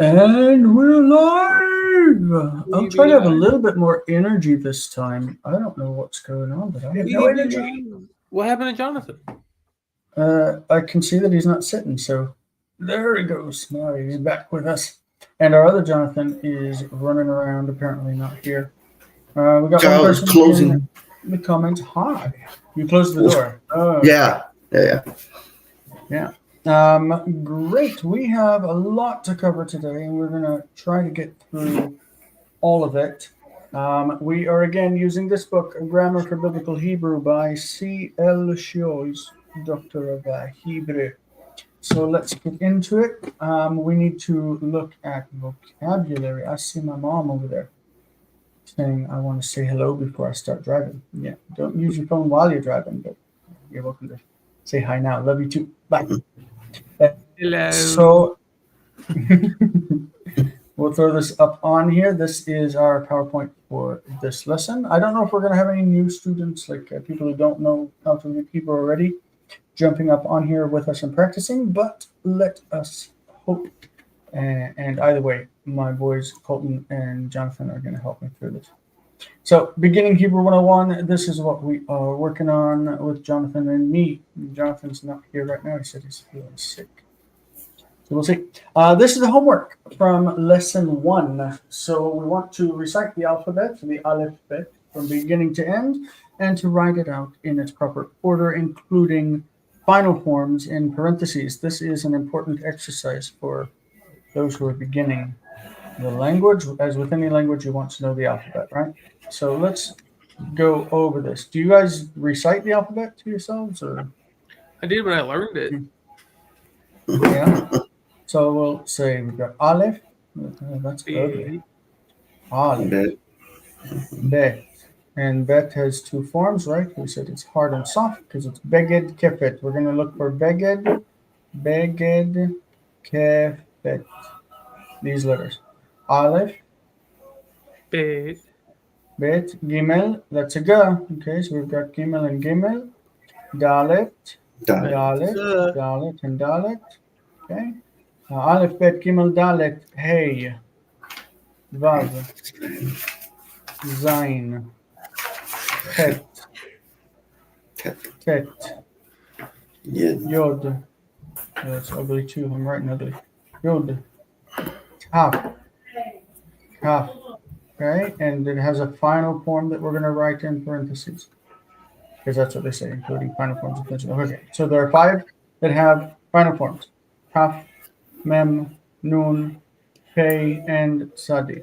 And we're live! I'll try to have a little bit more energy this time. I don't know what's going on, but I have no energy. What happened to Jonathan? I can see that he's not sitting, so there he goes. Now he's back with us. And our other Jonathan is running around, apparently not here. We got one person closing in the comments. Hi. You closed the door. Oh, yeah. Great. We have a lot to cover today, and we're going to try to get through all of it. We are again using this book, A Grammar for Biblical Hebrew by Seow, Doctor of Hebrew. So let's get into it. We need to look at vocabulary. I see my mom over there saying, I want to say hello before I start driving. Yeah, don't use your phone while you're driving, but you're welcome to say hi now. Love you too. Bye. Hello. So we'll throw this up on here. This is our PowerPoint for this lesson. I don't know if we're going to have any new students, like people who don't know how to read Hebrew already, jumping up on here with us and practicing, but let us hope. And either way, my boys, Colton and Jonathan, are going to help me through this. So, beginning Hebrew 101, this is what we are working on with Jonathan and me. Jonathan's not here right now. He said he's feeling sick. So we'll see. This is the homework from lesson 1. So we want to recite the alphabet, the Aleph Bet, from beginning to end, and to write it out in its proper order, including final forms in parentheses. This is an important exercise for those who are beginning the language. As with any language, you want to know the alphabet, right? So let's go over this. Do you guys recite the alphabet to yourselves, or? I did when I learned it. Yeah. So we'll say we've got Aleph. That's ugly. Aleph. Bet. And bet has 2 forms, right? We said it's hard and soft because it's beged kefet. We're going to look for beged kefet. These letters. Aleph. Bet. Bet. Gimel. That's a ga. Okay, so we've got Gimel and Gimel. Dalet. Dalet and Dalet. Okay. Aleph, Bet, Gimel, Dalet, Hey, Vav, Zain, Het, Tet, Yod. That's ugly too. I'm writing ugly. Yod, Taf, Kaf. Okay, and it has a final form that we're going to write in parentheses because that's what they say, including final forms of tension. Okay, so there are 5 that have final forms. Kaf, Mem, Nun, Pei, and Sadi.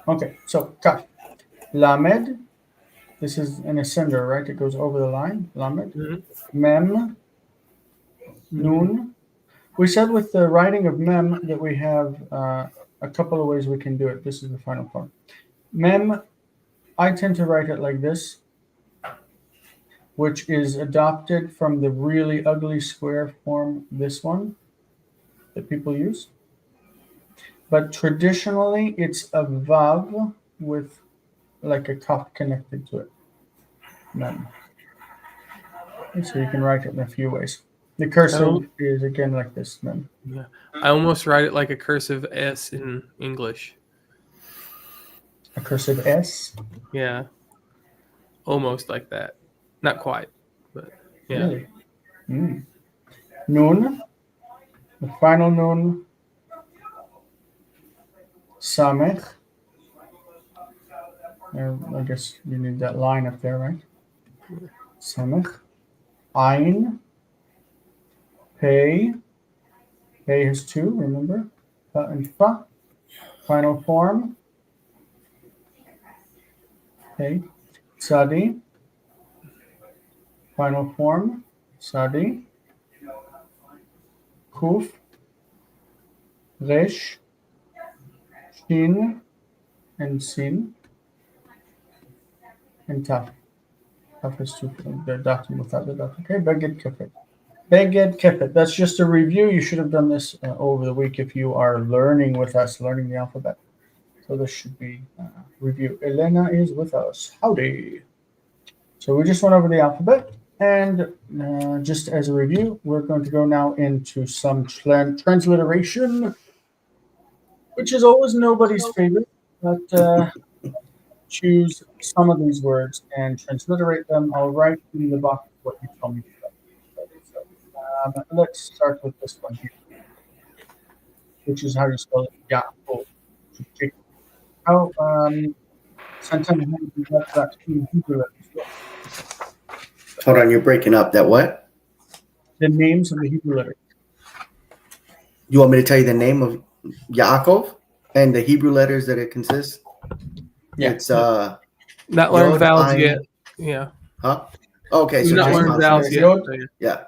Okay, so Kaf. Lamed. This is an ascender, right? It goes over the line. Lamed. Mm-hmm. Mem. Nun. We said with the writing of Mem that we have a couple of ways we can do it. This is the final form. Mem, I tend to write it like this, which is adopted from the really ugly square form, this one, that people use. But traditionally, it's a vav with like a kaf connected to it. Mem. And so you can write it in a few ways. The cursive is again like this. Mem. Yeah. I almost write it like a cursive S in English. A cursive S? Yeah. Almost like that. Not quite, but yeah. Really? Nun. The final nun. Samech. I guess you need that line up there, right? Samech. Ein. Pei. Pei has 2, remember? Fa and fa. Final form. Okay. Sadi. Final form. Sadi. Kuf. Resh. Shin. And Sin. And Taf. Taf is 2. The datum without the datum. Okay. Beged kefet. Beged kefet. That's just a review. You should have done this over the week if you are learning with us, learning the alphabet. So this should be a review. Elena is with us. Howdy. So we just went over the alphabet. And just as a review, we're going to go now into some transliteration. which is always nobody's favorite. But choose some of these words and transliterate them. I'll write in the box what you tell me. So, let's start with this one here, which is how you spell it. Yaakov. How Santana, how do you get that in Hebrew letters? Well, Hold on, you're breaking up. That what? the names of the Hebrew letters. You want me to tell you the name of Yaakov and the Hebrew letters that it consists? Yeah. It's Not learned Yod, vowels Ein- yet. Yeah. Huh? Okay, We've so not just learned vowels consonants. yet. Yod. So yeah. Yeah.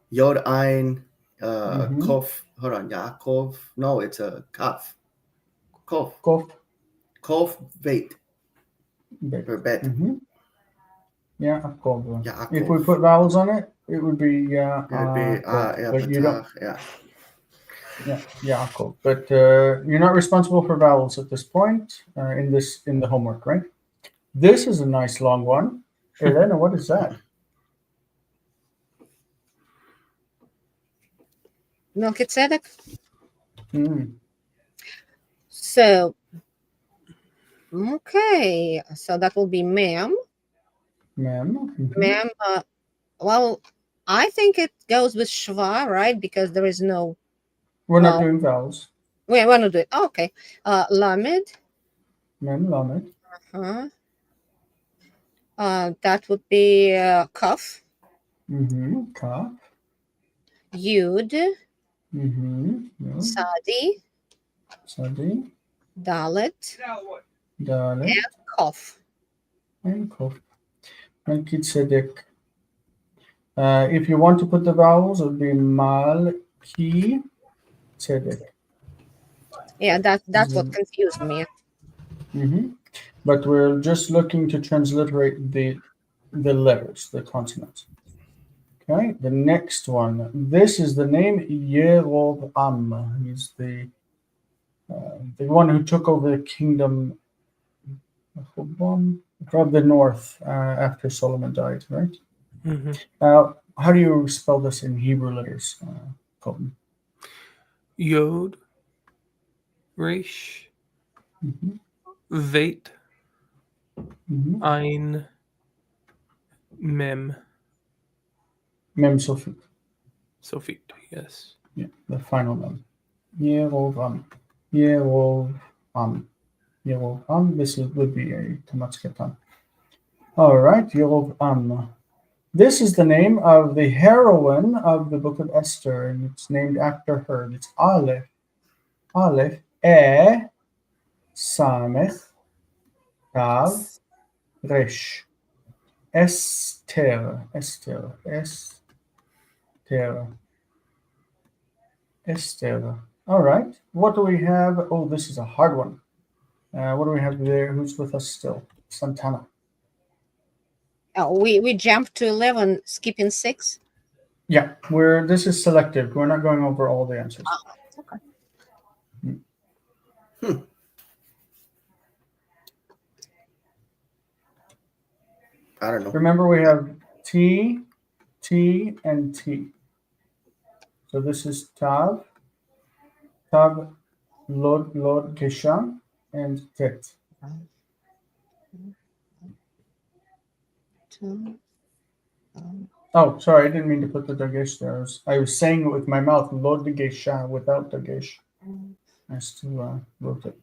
Yod, Ein, Mhm. Kof. Hold on, Yaakov. No, it's a Kaf. Kof. Kof. Kof, Veit. Bet. Or Bet. Mhm. Yeah, Yaakov. Yaakov. If we put vowels on it, it would be It would be, yeah, but you don't. Patach, yeah. Yeah, Yaakov. But you're not responsible for vowels at this point in the homework, right? This is a nice long one. Elena, what is that? Melchizedek. Mm. So, okay. So that will be mem. Mem. Mhm. Mem. Well, I think it goes with shva, right? Because there is no. We're not Well, doing vowels. we want to do it. Oh, okay. Lamed. Mem, lamed. Uh-huh. That would be kaf. Mm-hmm. Kaf. Yud. Mm-hmm. Yod. Sadi. Sadi. Dalet. Dalet. Kof. And Kof. Melchizedek. If you want to put the vowels, it would be mal, ki, tzedek. Yeah, that's what confused me. Mm-hmm. But we're just looking to transliterate the letters, the consonants. Okay, the next one. This is the name Yerovam. He's the one who took over the kingdom from the north after Solomon died, right? Mm-hmm. How do you spell this in Hebrew letters, Colton? Yod, Resh, Mm-hmm. Veit, Mm-hmm. Ein, Mem, Mem Sofit. Sofit. Yes. Yeah, the final one. Yerovam. Yerovam. Yerovam. This would be a Tamatzketan. All right, Yerovam. This is the name of the heroine of the book of Esther, and it's named after her. It's Aleph. Aleph. Samech. Tav. Resh. Esther. Esther. Esther. Esther. All right. What do we have? Oh, this is a hard one. What do we have there? Who's with us still? Santana. We jumped to 11, skipping 6. Yeah, this is selective. We're not going over all the answers. Okay. I don't know. Remember, we have T, T, and T. So this is Tav, Lod, Gesha, and Tet. Oh, sorry, I didn't mean to put the Dagesh there. I was saying it with my mouth, Lod Gesha, without Dagesh. I still wrote it.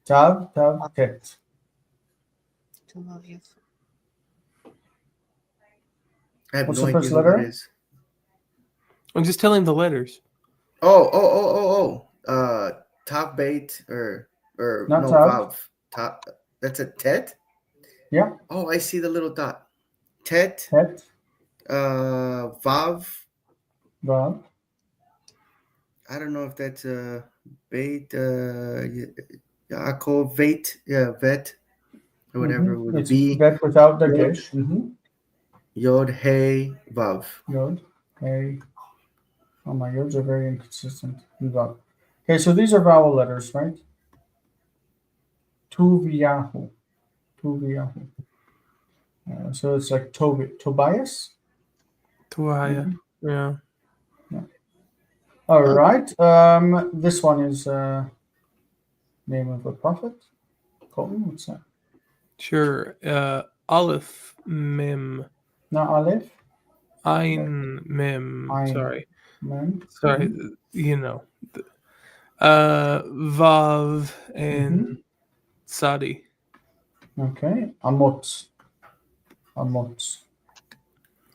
Tav, Tet. I have What's no the first idea who it letter? is. I'm just telling the letters. Top bait or Not no Tav. Vav. Top. That's a Tet. Yeah. Oh, I see the little dot. Tet. Tet. Vav. Vav. I don't know if that's a bait. Yaakov Veit. Yeah, vet or whatever with a It's B. Bet without Dagesh. Mm-hmm. Yod Hey Vav. Yod. Hey. Oh, my yods are very inconsistent. Vav. Okay, so these are vowel letters, right? Tuviyahu. Tuviyahu. So it's like Tobias. Tuaya. Yeah. All right. This one is name of a prophet. Colton, what's that? Sure. Aleph Mem. Not Aleph. Ein Mem. Ein. Sorry. Mem. Sorry. You know. Vav and Sadi. Okay. Amot. Amot.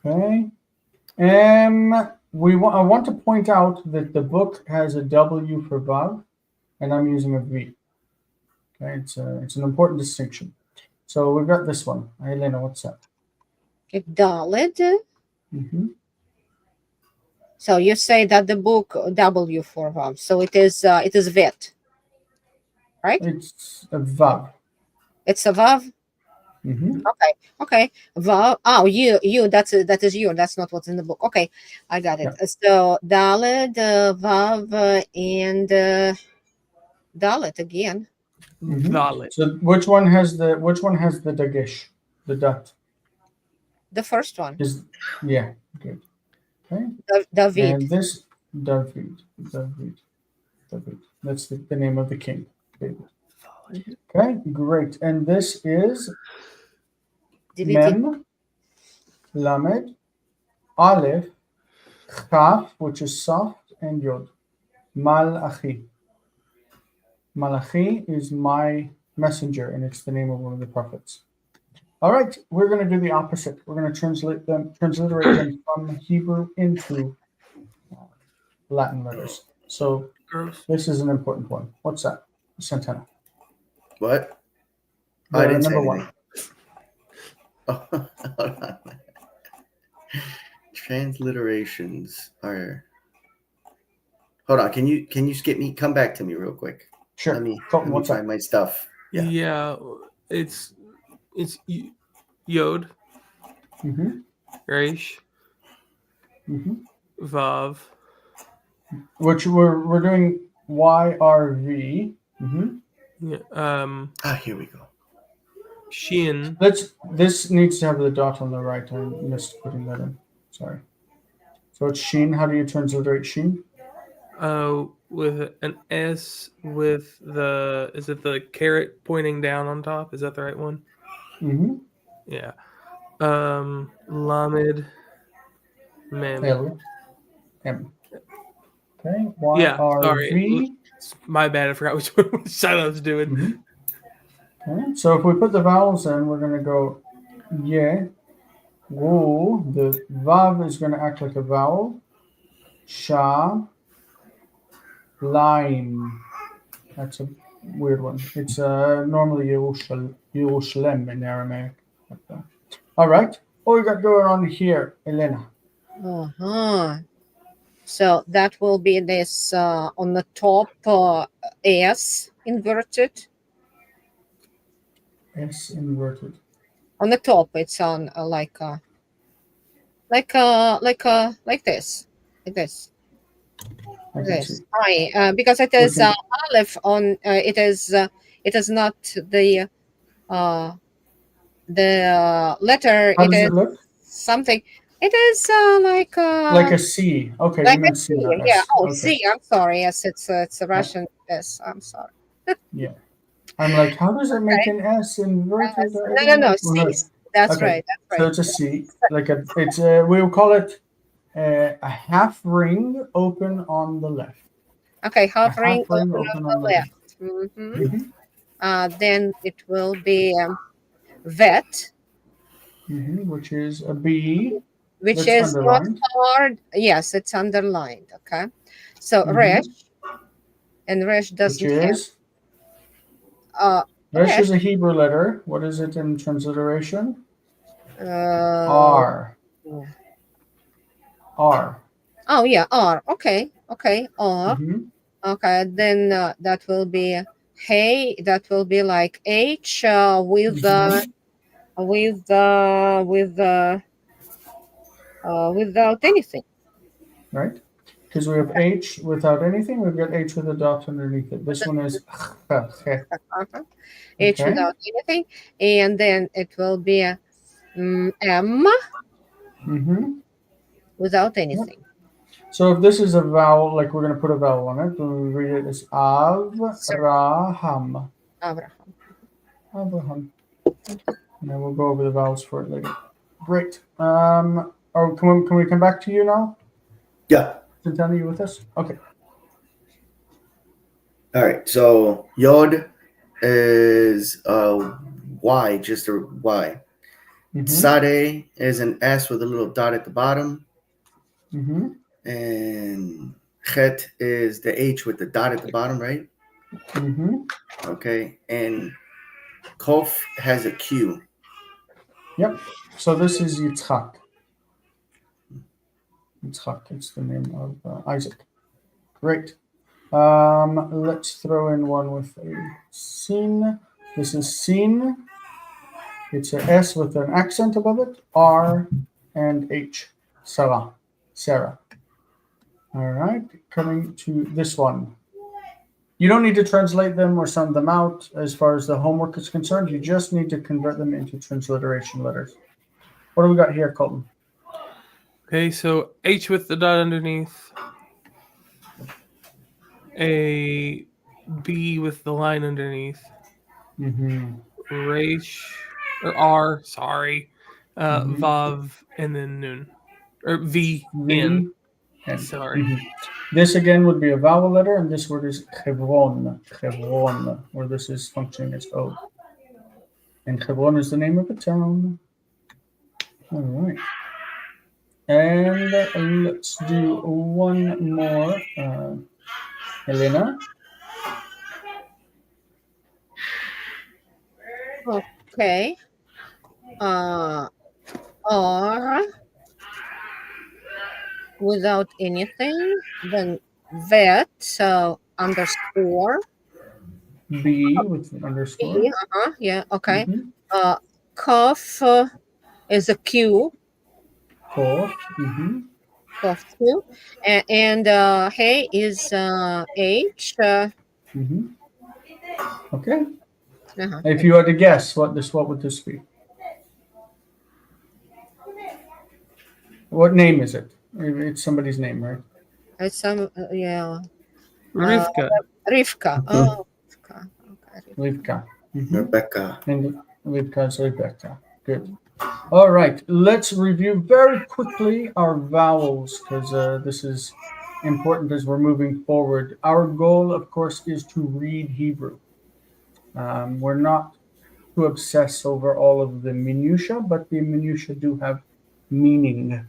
Okay. I want to point out that the book has a W for Vav, and I'm using a V. Okay, it's an important distinction. So we've got this one. Elena, what's that? Dalet. Mm-hmm. So you say that the book W for Vav. So it is vet, right? It's a Vav. It's a Vav. Mm-hmm. Okay. Vav. Oh, you. That is you. That's not what's in the book. Okay, I got it. Yeah. So Dalet, Vav, and Dalet again. Mm-hmm. Valet. So which one has the dagesh, the dot? The first one. Yeah, good. Okay. David. And this David. That's the name of the king, David. Okay, great. And this is Mem, Lamed, Aleph, Chaf, which is soft, and Yod. Malachi. Malachi is my messenger, and it's the name of one of the prophets. All right, we're going to do the opposite. We're going to transliterate them from Hebrew into Latin letters. So this is an important one. What's that? Santana. What? The I didn't say number anything. Oh, hold on. Transliterations are. Hold on. Can you skip me? Come back to me real quick. Sure. Let me Colton, what's find up? my stuff. Yeah. It's Yod, Mm-hmm. Resh, Mm-hmm. Vav. Which we're doing YRV. Mm-hmm. Yeah, Here we go. Shin. This needs to have the dot on the right. I missed putting that in. Sorry. So it's Sheen. How do you transliterate Sheen? With an S with is it the caret pointing down on top? Is that the right one? Mm-hmm. Yeah. Lamed Mem. L M. Okay. Yeah, YRV. sorry. My bad. I forgot which side I was doing. Mm-hmm. Okay. So if we put the vowels in, we're going to go ye, woo. The vav is going to act like a vowel. Sha, line. That's a weird one. It's normally Yerushalem in Aramaic. All right. What we got going on here, Elena? Uh-huh. So that will be this on the top S inverted. S inverted. On the top, it's on like this, like this. I can This see. because it is Okay. Aleph on. It is not the letter. How It does is it look? something. It is Like a C. Okay, like you a meant C, C. not Yeah. S. Oh, Okay. C. I'm sorry. Yes, it's a Russian S. I'm sorry. Yeah. I'm like, how does it make an S inverted? No. C. That's Okay. right. That's So right. it's a C. We'll call it a half ring open on the left. Okay, A hovering half ring open open on on the the left. left. Mm-hmm. Mm-hmm. Then it will be vet, Which is a B which that's is not underlined. hard. Yes, it's underlined. Okay. So resh, and resh Which doesn't is have Resh resh. is a Hebrew letter. What is it in transliteration? Uh, R. R. oh yeah, R. Okay. R. Mm-hmm. Okay. Then that will be hey. That will be like H without anything. Right? Because we have H without anything. We've got H with a dot underneath it. This one is okay. H without anything, and then it will be M Mm-hmm. without Yep. anything. So if this is a vowel, like we're going to put a vowel on it, when we read it as Avraham. Abraham. Abraham. And then we'll go over the vowels for it later. Great. Can we come back to you now? Yeah. Santana, you with us? Okay. All right. So Yod is Y, just a Y. Mm-hmm. Sade is an S with a little dot at the bottom. Mm-hmm. And Chet is the H with the dot at the bottom, right? Mm-hmm. Okay. And Kof has a Q. Yep. So this is Yitzchak. Yitzchak, it's the name of Isaac. Great. Let's throw in one with a sin. This is sin. It's a S with an accent above it. R and H. Sarah. Sarah. All right. Coming to this one. You don't need to translate them or sound them out as far as the homework is concerned. You just need to convert them into transliteration letters. What do we got here, Colton? Okay, so H with the dot underneath, a B with the line underneath, Mm-hmm. Resh or R, sorry, Mhm. Vav, and then Nun or V N. V and Sorry. mhm. This again would be a vowel letter, and this word is Hebron, Hebron, where this is functioning as O. And Hebron is the name of a town. All right. And let's do one more. Elena. Okay. Or without anything, then vet, so underscore. B with an underscore. Yeah, okay. Mhm. Cough is a Q, Kof. Mm-hmm. cough Q. And hey is H. Mm-hmm. Okay. Uh-huh. If you had to guess, what would this be? What name is it? It's somebody's name, right? It's some, yeah. Rivka. Rivka. Oh, Rivka. Okay. Livka. Mm-hmm. Rebecca. And Livka is Rebecca. Good. All right. Let's review very quickly our vowels because this is important as we're moving forward. Our goal, of course, is to read Hebrew. We're not to obsess over all of the minutia, but the minutia do have meaning.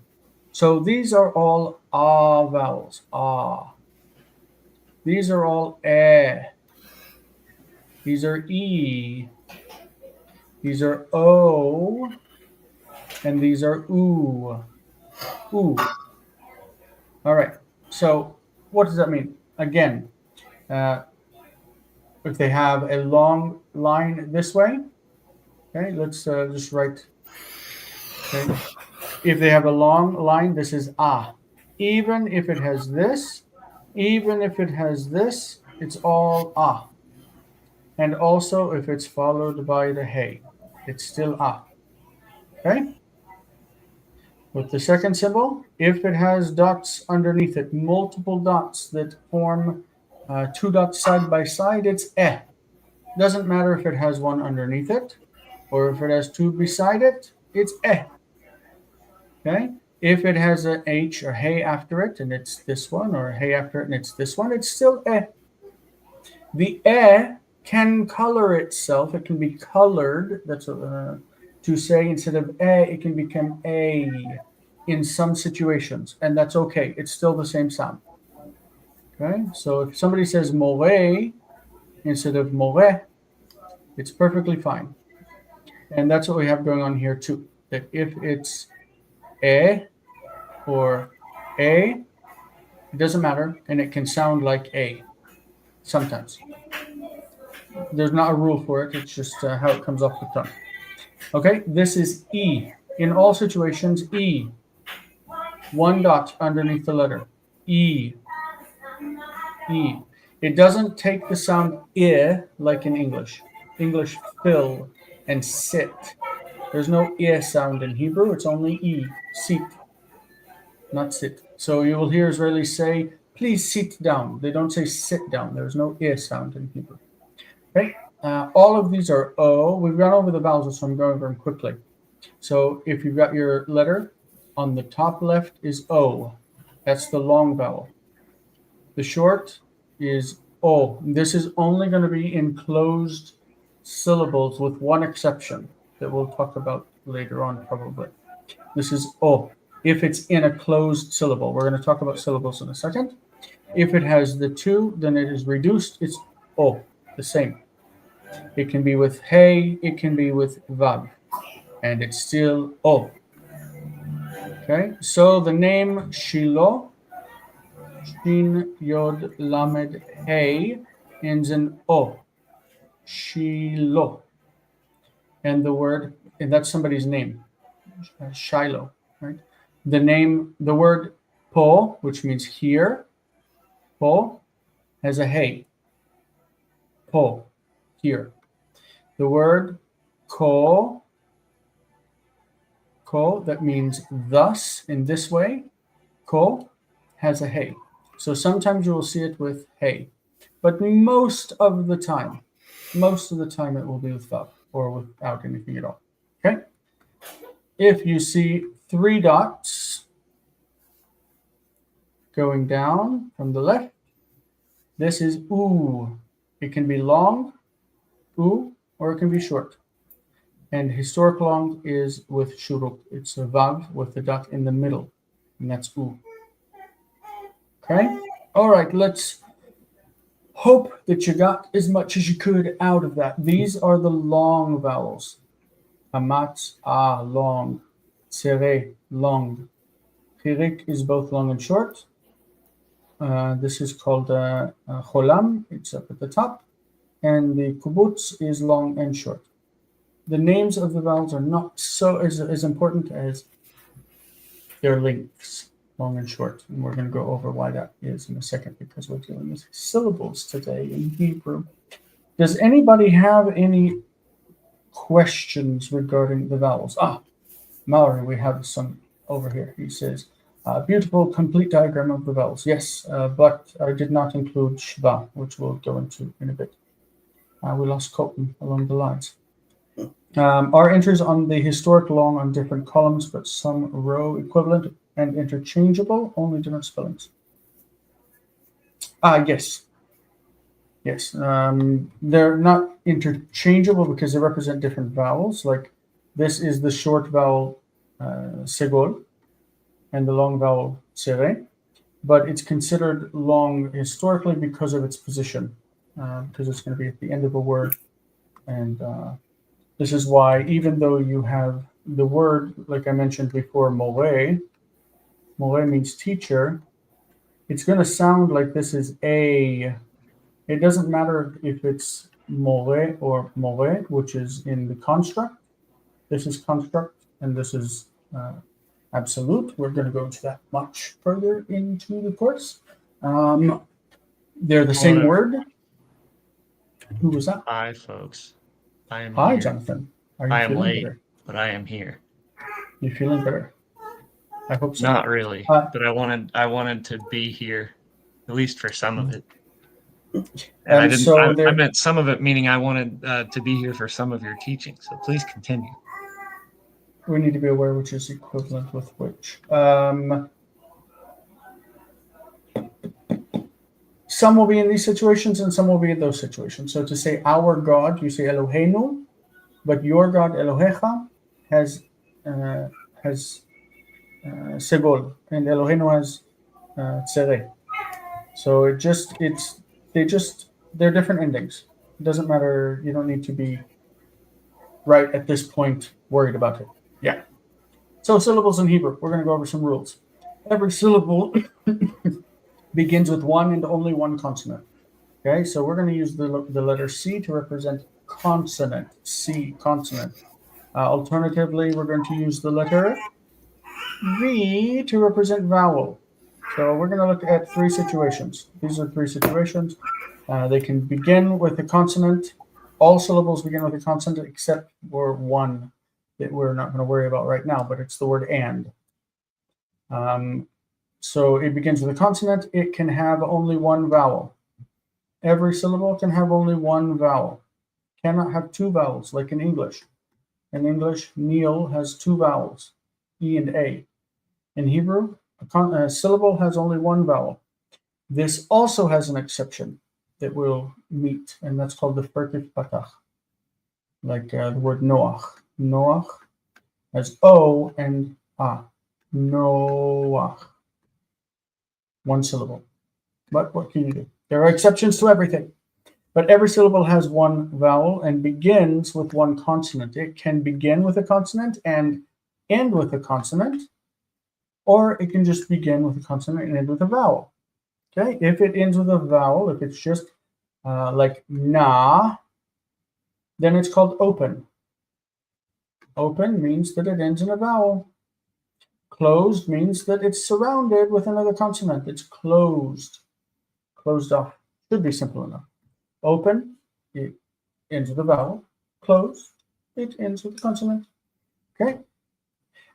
So these are all ah vowels. Ah. These are all eh. These are e. These are o. And these are oo. Ooh. All right. So what does that mean? Again, uh, if they have a long line this way, okay, let's just write. Okay. If they have a long line, this is ah. Even if it has this, it's all ah. And also if it's followed by the hey, it's still ah. Okay? With the second symbol, if it has dots underneath it, multiple dots that form two dots side by side, it's eh. Doesn't matter if it has one underneath it or if it has two beside it, it's eh. Okay? If it has an H or hey after it and it's this one, or hey after it and it's this one, it's still eh. The eh can color itself. It can be colored. That's to say instead of eh, it can become a in some situations, and that's okay. It's still the same sound. Okay, so if somebody says more instead of more, it's perfectly fine. And that's what we have going on here too. That if it's or a, it doesn't matter, and it can sound like a sometimes. There's not a rule for it. It's just how it comes off the tongue. Okay, this is E. In all situations, E. One dot underneath the letter. E. E. It doesn't take the sound I like in English. English fill and sit. There's no I sound in Hebrew. It's only E. Sit. Not sit. So you will hear Israelis say, please sit down. They don't say sit down. There's no I sound in Hebrew. Okay? All of these are O. We've gone over the vowels, so I'm going over them quickly. So if you've got your letter, on the top left is O. That's the long vowel. The short is O. This is only going to be in closed syllables with one exception that we'll talk about later on probably. This is O. If it's in a closed syllable, we're going to talk about syllables in a second. If it has the two, then it is reduced. It's O, the same. It can be with hey, it can be with vav, and it's still O. Okay, so the name Shiloh, Shin Yod Lamed Hey, ends in O. Shiloh. And the word, and that's somebody's name, Shiloh, right? The word po, which means here, po, has a hey. Po, here. The word ko, that means thus, in this way, ko, has a hey. So sometimes you will see it with hey. But most of the time it will be with vav or without anything at all. Okay? If you see 3 dots going down from the left, this is oo. It can be long, oo, or it can be short. And historic long is with shuruk. It's a vav with the dot in the middle, and that's oo. Okay? All right, let's hope that you got as much as you could out of that. These are the long vowels. Amat, long. Tsere, long. Chirik is both long and short. This is called cholam. It's up at the top. And the kubutz is long and short. The names of the vowels are not so as important as their lengths, long and short. And we're going to go over why that is in a second because we're dealing with syllables today in Hebrew. Does anybody have any questions regarding the vowels? Mallory, we have some over here. He says, beautiful, complete diagram of the vowels. Yes, but I did not include shva, which we'll go into in a bit. We lost Colton along the lines. Our entries on the historic long on different columns, but some row equivalent and interchangeable, only different spellings. Yes. Yes. They're not interchangeable because they represent different vowels. Like this is the short vowel segol and the long vowel sere, but it's considered long historically because of its position, because it's going to be at the end of a word. And this is why, even though you have the word, like I mentioned before, more means teacher, it's going to sound like this is a. It doesn't matter if it's more or more, which is in the construct. This is construct, and this is absolute. We're going to go into that much further into the course. They're the same word. Who was that? Hi, folks. I am Hi, here. Jonathan. Are you I am feeling late, better? but I am here. You feeling better? I hope so. Not really, but I wanted to be here, at least for some of it. And I didn't. So I meant some of it, meaning I wanted to be here for some of your teaching. So please continue. we need to be aware which is equivalent with which. Some will be in these situations and some will be in those situations. So to say our God, you say Eloheinu, but your God Elohecha has segol, and Eloheinu has tzere. So they're different endings. It doesn't matter. You don't need to be right at this point worried about it. Yeah. So syllables in Hebrew. We're going to go over some rules. Every syllable begins with one and only one consonant. Okay, so we're going to use the letter C to represent consonant. C, consonant. Alternatively, we're going to use the letter V to represent vowel. So we're going to look at 3 situations. These are 3 situations. They can begin with a consonant. All syllables begin with a consonant except for one that we're not going to worry about right now, but it's the word and. So it begins with a consonant. It can have only one vowel. Every syllable can have only one vowel. Cannot have two vowels, like in English. In English, Neil has two vowels, E and A. In Hebrew, a syllable has only one vowel. This also has an exception that we'll meet, and that's called the Ferkif Patach, like the word Noach. Noach has O and A. Noach. One syllable. But what can you do? There are exceptions to everything. But every syllable has one vowel and begins with one consonant. It can begin with a consonant and end with a consonant, or it can just begin with a consonant and end with a vowel. Okay, if it ends with a vowel, if it's just like na, then it's called open. Open means that it ends in a vowel. Closed means that it's surrounded with another consonant. It's closed. Closed off. Should be simple enough. Open, it ends with a vowel. Closed, it ends with a consonant. Okay?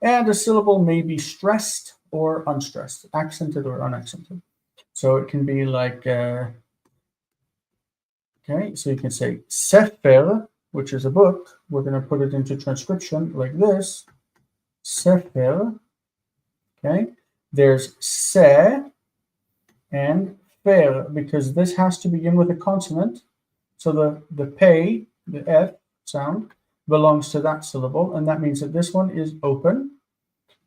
And a syllable may be stressed or unstressed, accented or unaccented. So it can be like, okay, so you can say sefer, which is a book. We're going to put it into transcription like this. Sefer. Okay? There's se and fer, because this has to begin with a consonant. So the pay, the F sound, belongs to that syllable, and that means that this one is open,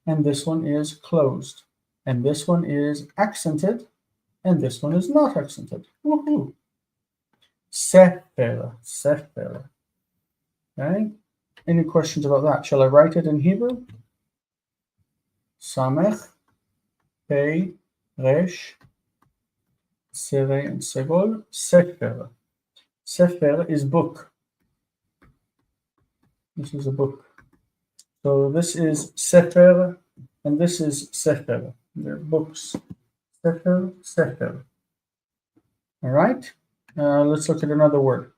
and this one is closed, and this one is accented, and this one is not accented. Woohoo! Sefer, sefer. Okay? Any questions about that? Shall I write it in Hebrew? Samech, pei, resh, sere, and segol, sefer. Sefer is book. This is a book. So this is sefer, and this is sefer. They're books. Sefer, sefer. All right. Let's look at another word.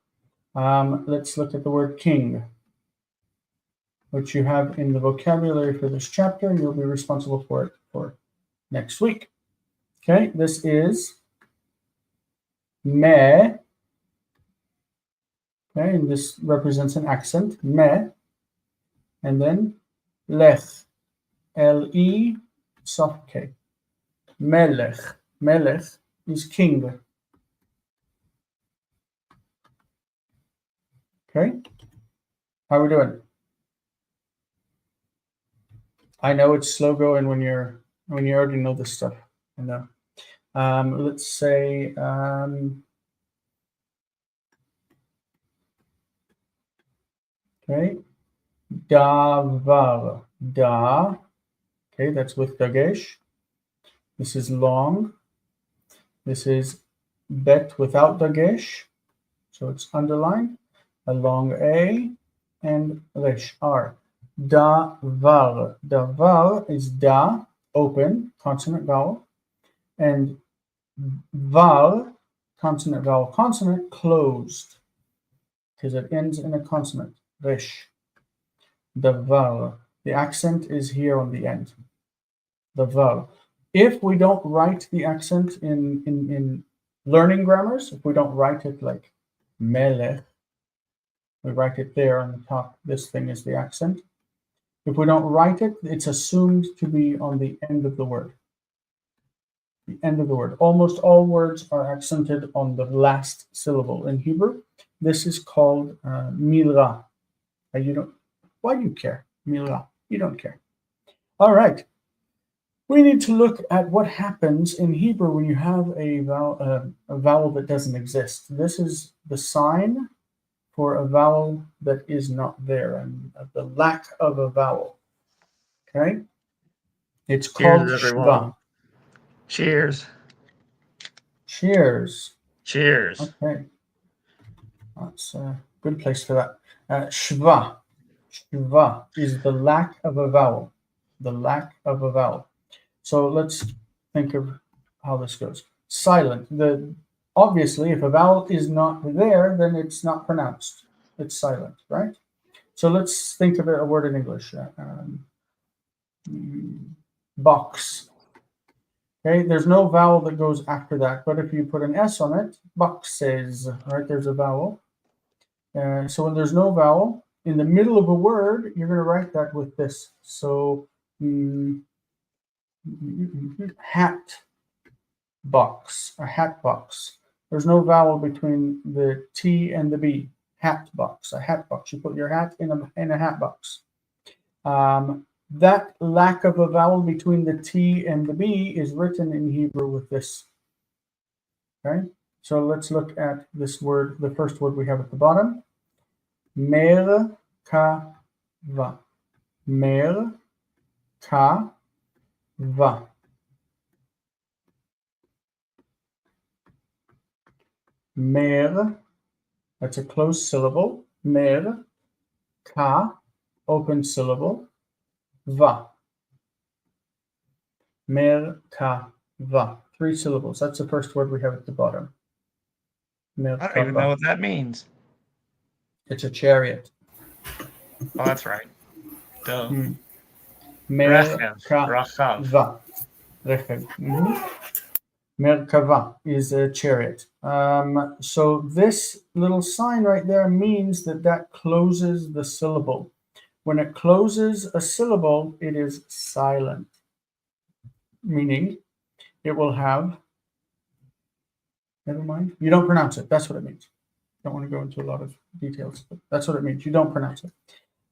Let's look at the word king, which you have in the vocabulary for this chapter, and you'll be responsible for it for next week. Okay, this is me. Okay, and this represents an accent, me, and then lech, L-E, soft K. Melech. Melech is king. Okay, how are we doing? I know it's slow going when you already know this stuff. I know. Let's say okay, davar, da. Okay, that's with dagesh. This is long. This is bet without dagesh, so it's underlined. A long A and resh, R. Davar. Davar is da, open, consonant vowel, and var, consonant vowel consonant, closed, because it ends in a consonant, resh. Davar. The accent is here on the end. Davar. If we don't write the accent in learning grammars, if we don't write it like melech, we write it there on the top. This thing is the accent. If we don't write it, it's assumed to be on the end of the word. The end of the word. Almost all words are accented on the last syllable in Hebrew. This is called milra. Why do you care? Milra. You don't care. All right. We need to look at what happens in Hebrew when you have a vowel that doesn't exist. This is the sign for a vowel that is not there, and the lack of a vowel. Okay? It's called Cheers, shva. everyone. Cheers. Cheers. Cheers. Okay. That's a good place for that. Shva. Shva is the lack of a vowel. The lack of a vowel. So let's think of how this goes. Silent. Obviously, if a vowel is not there, then it's not pronounced. It's silent, right? So let's think of a word in English. Box. Okay, there's no vowel that goes after that, but if you put an S on it, boxes, right? There's a vowel. So when there's no vowel in the middle of a word, you're going to write that with this. So hat box, a hat box. There's no vowel between the T and the B. Hat box, a hat box. You put your hat in a hat box. That lack of a vowel between the T and the B is written in Hebrew with this. Okay, so let's look at this word, the first word we have at the bottom. Merkava. Merkava. Mer, that's a closed syllable. Mer, ka, open syllable. Va. Mer, ka, va. 3 syllables. That's the first word we have at the bottom. I don't even know what that means. It's a chariot. Oh, that's right. Duh. Merkava. Merkava is a chariot. So this little sign right there means that closes the syllable. When it closes a syllable, it is silent, meaning it will have, never mind, you don't pronounce it. That's what it means. Don't want to go into a lot of details, but that's what it means. You don't pronounce it.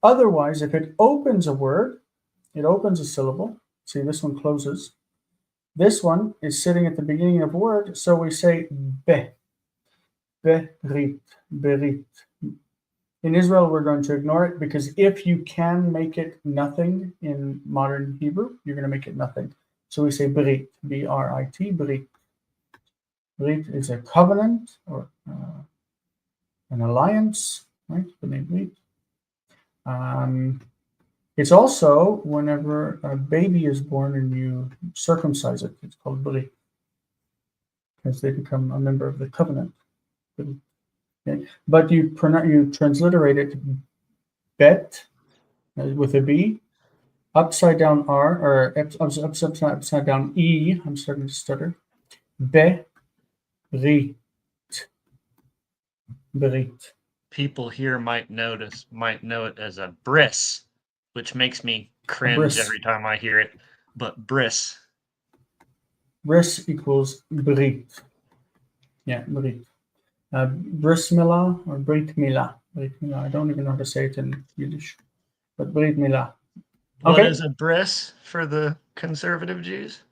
Otherwise, if it opens a word, it opens a syllable. See, this one closes. This one is sitting at the beginning of a word, so we say be, berit, berit. In Israel, we're going to ignore it because if you can make it nothing in modern Hebrew, you're going to make it nothing. So we say brit, B-R-I-T, brit. Brit is a covenant or an alliance, right? The name brit. It's also whenever a baby is born and you circumcise it, it's called brit, because they become a member of the covenant. Okay. But you transliterate it bet with a B, upside down R, or upside down E. I'm starting to stutter. Berit. Berit. People here might know it as a bris, which makes me cringe bris. every time I hear it. But bris. Bris equals Brit. Yeah, Brit. Bris Milah or Brit Milah. Brit Milah. I don't even know how to say it in Yiddish, but Brit Milah. What Okay. is a bris for the conservative Jews?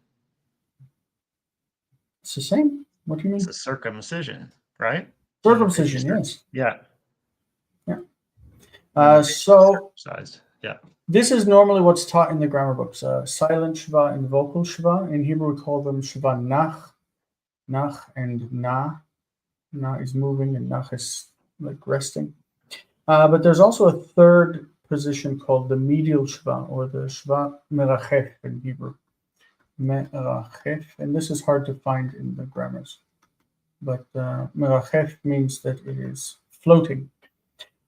It's the same. What do you mean? It's a circumcision, right? Circumcision, yes. Yeah. Yeah. So circumcised. Yeah. This is normally what's taught in the grammar books. Silent shva and vocal shva. In Hebrew, we call them shva nach. Nach and na. Na is moving and nach is like resting. But there's also a third position called the medial shva, or the shva merachef in Hebrew. Merachef. And this is hard to find in the grammars. But merachef means that it is floating.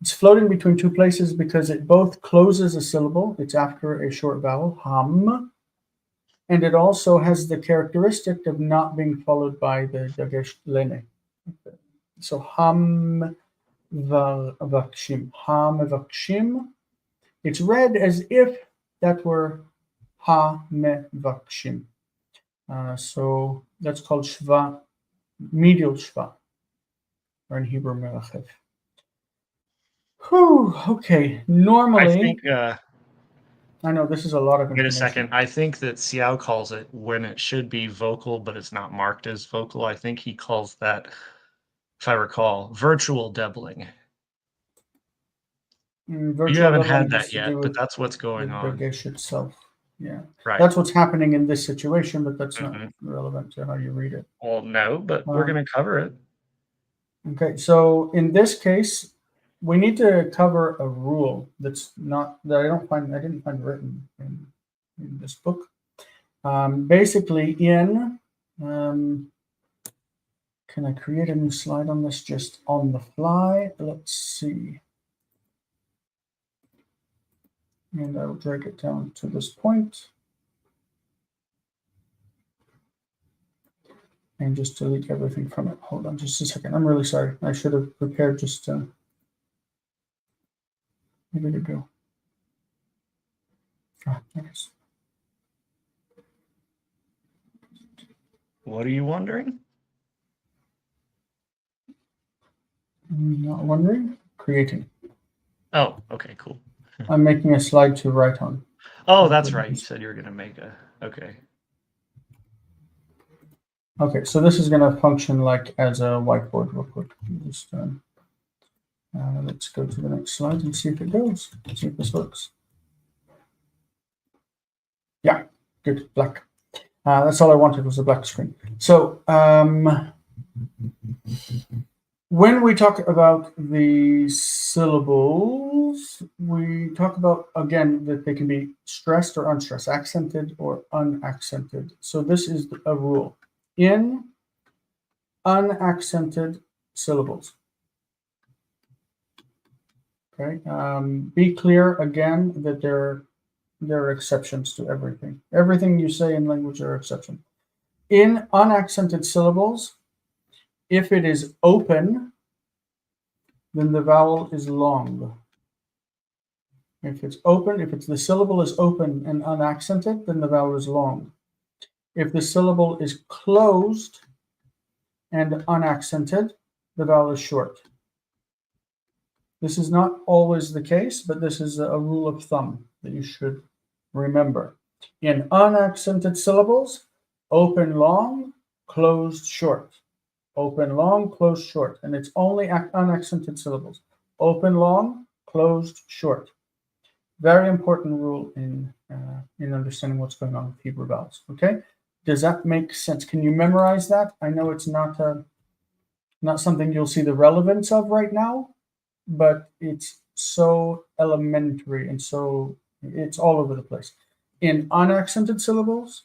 It's floating between two places because it both closes a syllable. It's after a short vowel, ham. And it also has the characteristic of not being followed by the dagesh lene. So ham vakshim. Ham vakshim. It's read as if that were ha me vakshim. So that's called shva, medial shva, or in Hebrew merachef. Whew, okay. Normally, I think. I know this is a lot of Wait information. a second. I think that Seow calls it when it should be vocal, but it's not marked as vocal. I think he calls that, if I recall, virtual doubling. Virtual You haven't doubling had has that to yet, do but with that's what's the going on. dagesh itself. Yeah, Right. that's what's happening in this situation, but that's not Mhm. relevant to how you read it. Well, no, but we're going to cover it. Okay, so in this case, we need to cover a rule that's not that I didn't find written in this book. Basically, can I create a new slide on this just on the fly? Let's see. And I will drag it down to this point. and just delete everything from it. Hold on just a second. I'm really sorry. I should have prepared just where did it go? Ah, there it is. What are you wondering? Not wondering. Creating. Oh, okay, cool. I'm making a slide to write on. Oh, that's right. You said you were going to make a. Okay. Okay, so this is going to function like as a whiteboard real quick. Just let's go to the next slide and see if it goes. See if this works. Yeah, good. Black. That's all I wanted was a black screen. So when we talk about the syllables, we talk about, again, that they can be stressed or unstressed, accented or unaccented. So this is a rule. In unaccented syllables, okay, be clear again that there are exceptions to everything. Everything you say in language are exceptions. In unaccented syllables, if it is open, then the vowel is long. If it's open, if the syllable is open and unaccented, then the vowel is long. If the syllable is closed and unaccented, the vowel is short. This is not always the case, but this is a rule of thumb that you should remember. In unaccented syllables, open long, closed short. Open long, closed short. And it's only unaccented syllables. Open long, closed short. Very important rule in understanding what's going on with Hebrew vowels. Okay, does that make sense? Can you memorize that? I know it's not something you'll see the relevance of right now, but it's so elementary and so it's all over the place. In unaccented syllables,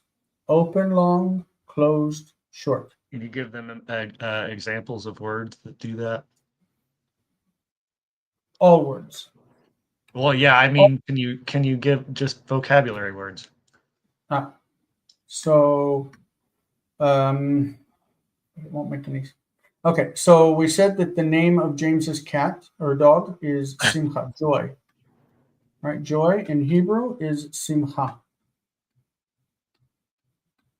open long, closed short. Can you give them examples of words that do that? All words. Well, yeah, I mean, can you give just vocabulary words? So it won't make any. Okay, so we said that the name of James's cat or dog is Simcha, joy. Right, joy in Hebrew is Simcha.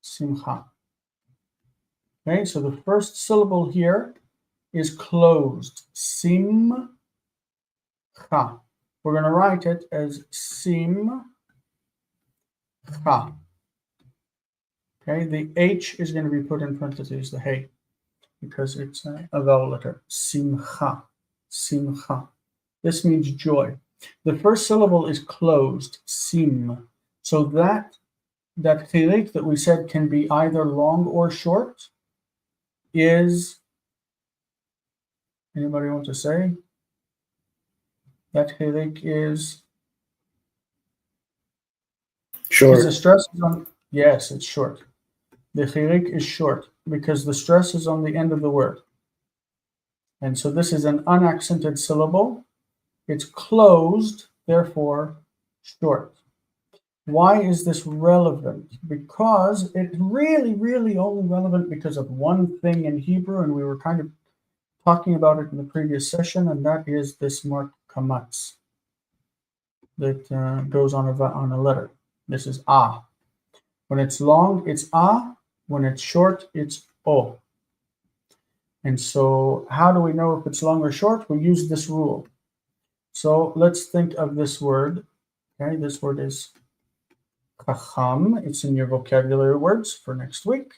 Simcha. Okay, so the first syllable here is closed. Simcha. We're going to write it as Simcha. Okay, the H is going to be put in parentheses, the hey, because it's a vowel letter. Simcha. Simcha. This means joy. The first syllable is closed. Sim. So that chilik that we said can be either long or short is, anybody want to say? That chilik is Short. Is the stress on? Yes, it's short. The chilik is short because the stress is on the end of the word. And so this is an unaccented syllable. It's closed, therefore short. Why is this relevant? Because it's really, really only relevant because of one thing in Hebrew, and we were kind of talking about it in the previous session, and that is this mark kamatz that goes on a letter. This is ah. When it's long, it's ah. When it's short, it's o. And so how do we know if it's long or short? We use this rule. So let's think of this word. Okay, this word is chacham. It's in your vocabulary words for next week.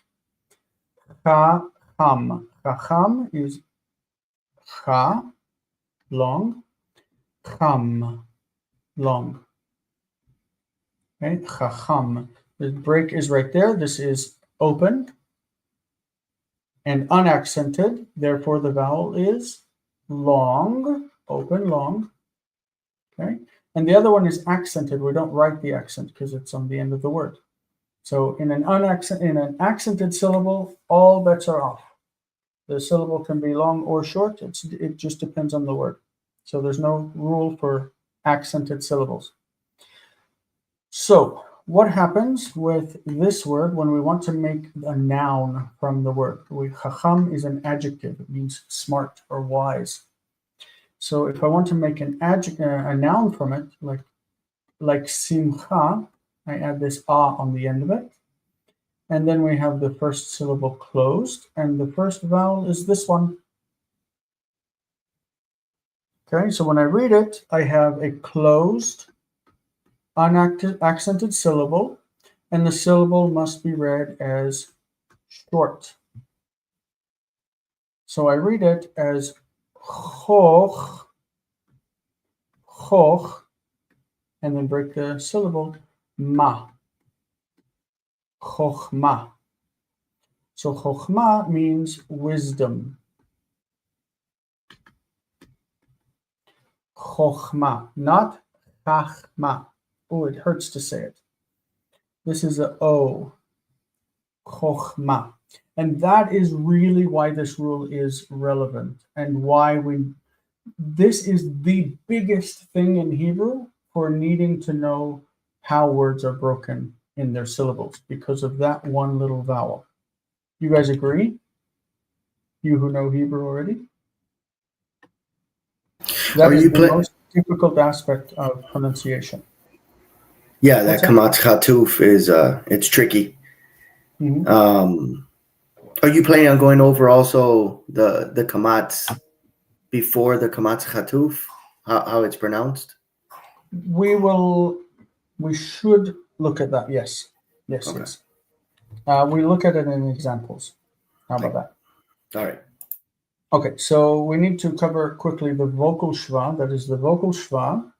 Chacham. Chacham is cha, long, cham, long. Okay, chacham. The break is right there. This is open and unaccented. Therefore, the vowel is long, open, long. Okay, and the other one is accented. We don't write the accent because it's on the end of the word. So in an accented syllable, all bets are off. The syllable can be long or short. It just depends on the word. So there's no rule for accented syllables. So what happens with this word when we want to make a noun from the word? Chacham is an adjective. It means smart or wise. So if I want to make a noun from it, like simcha, I add this ah on the end of it. And then we have the first syllable closed, and the first vowel is this one. Okay, so when I read it, I have a closed, unaccented syllable, and the syllable must be read as short. So I read it as choch, choch, and then break the syllable, ma, chochma. So chochma means wisdom. Chochma, not chachma. Oh, it hurts to say it. This is a O, chochma. And that is really why this rule is relevant and why this is the biggest thing in Hebrew for needing to know how words are broken in their syllables because of that one little vowel. You guys agree? You who know Hebrew already? That is the most difficult aspect of pronunciation. Yeah, that kamatz chatuf is it's tricky. Mm-hmm. Are you planning on going over also the kamatz before the kamatz chatuf, how it's pronounced? We should look at that. Yes. Okay. Yes. We look at it in examples. How about that? All right. Okay, so we need to cover quickly the vocal schwa. That is the vocal schwa,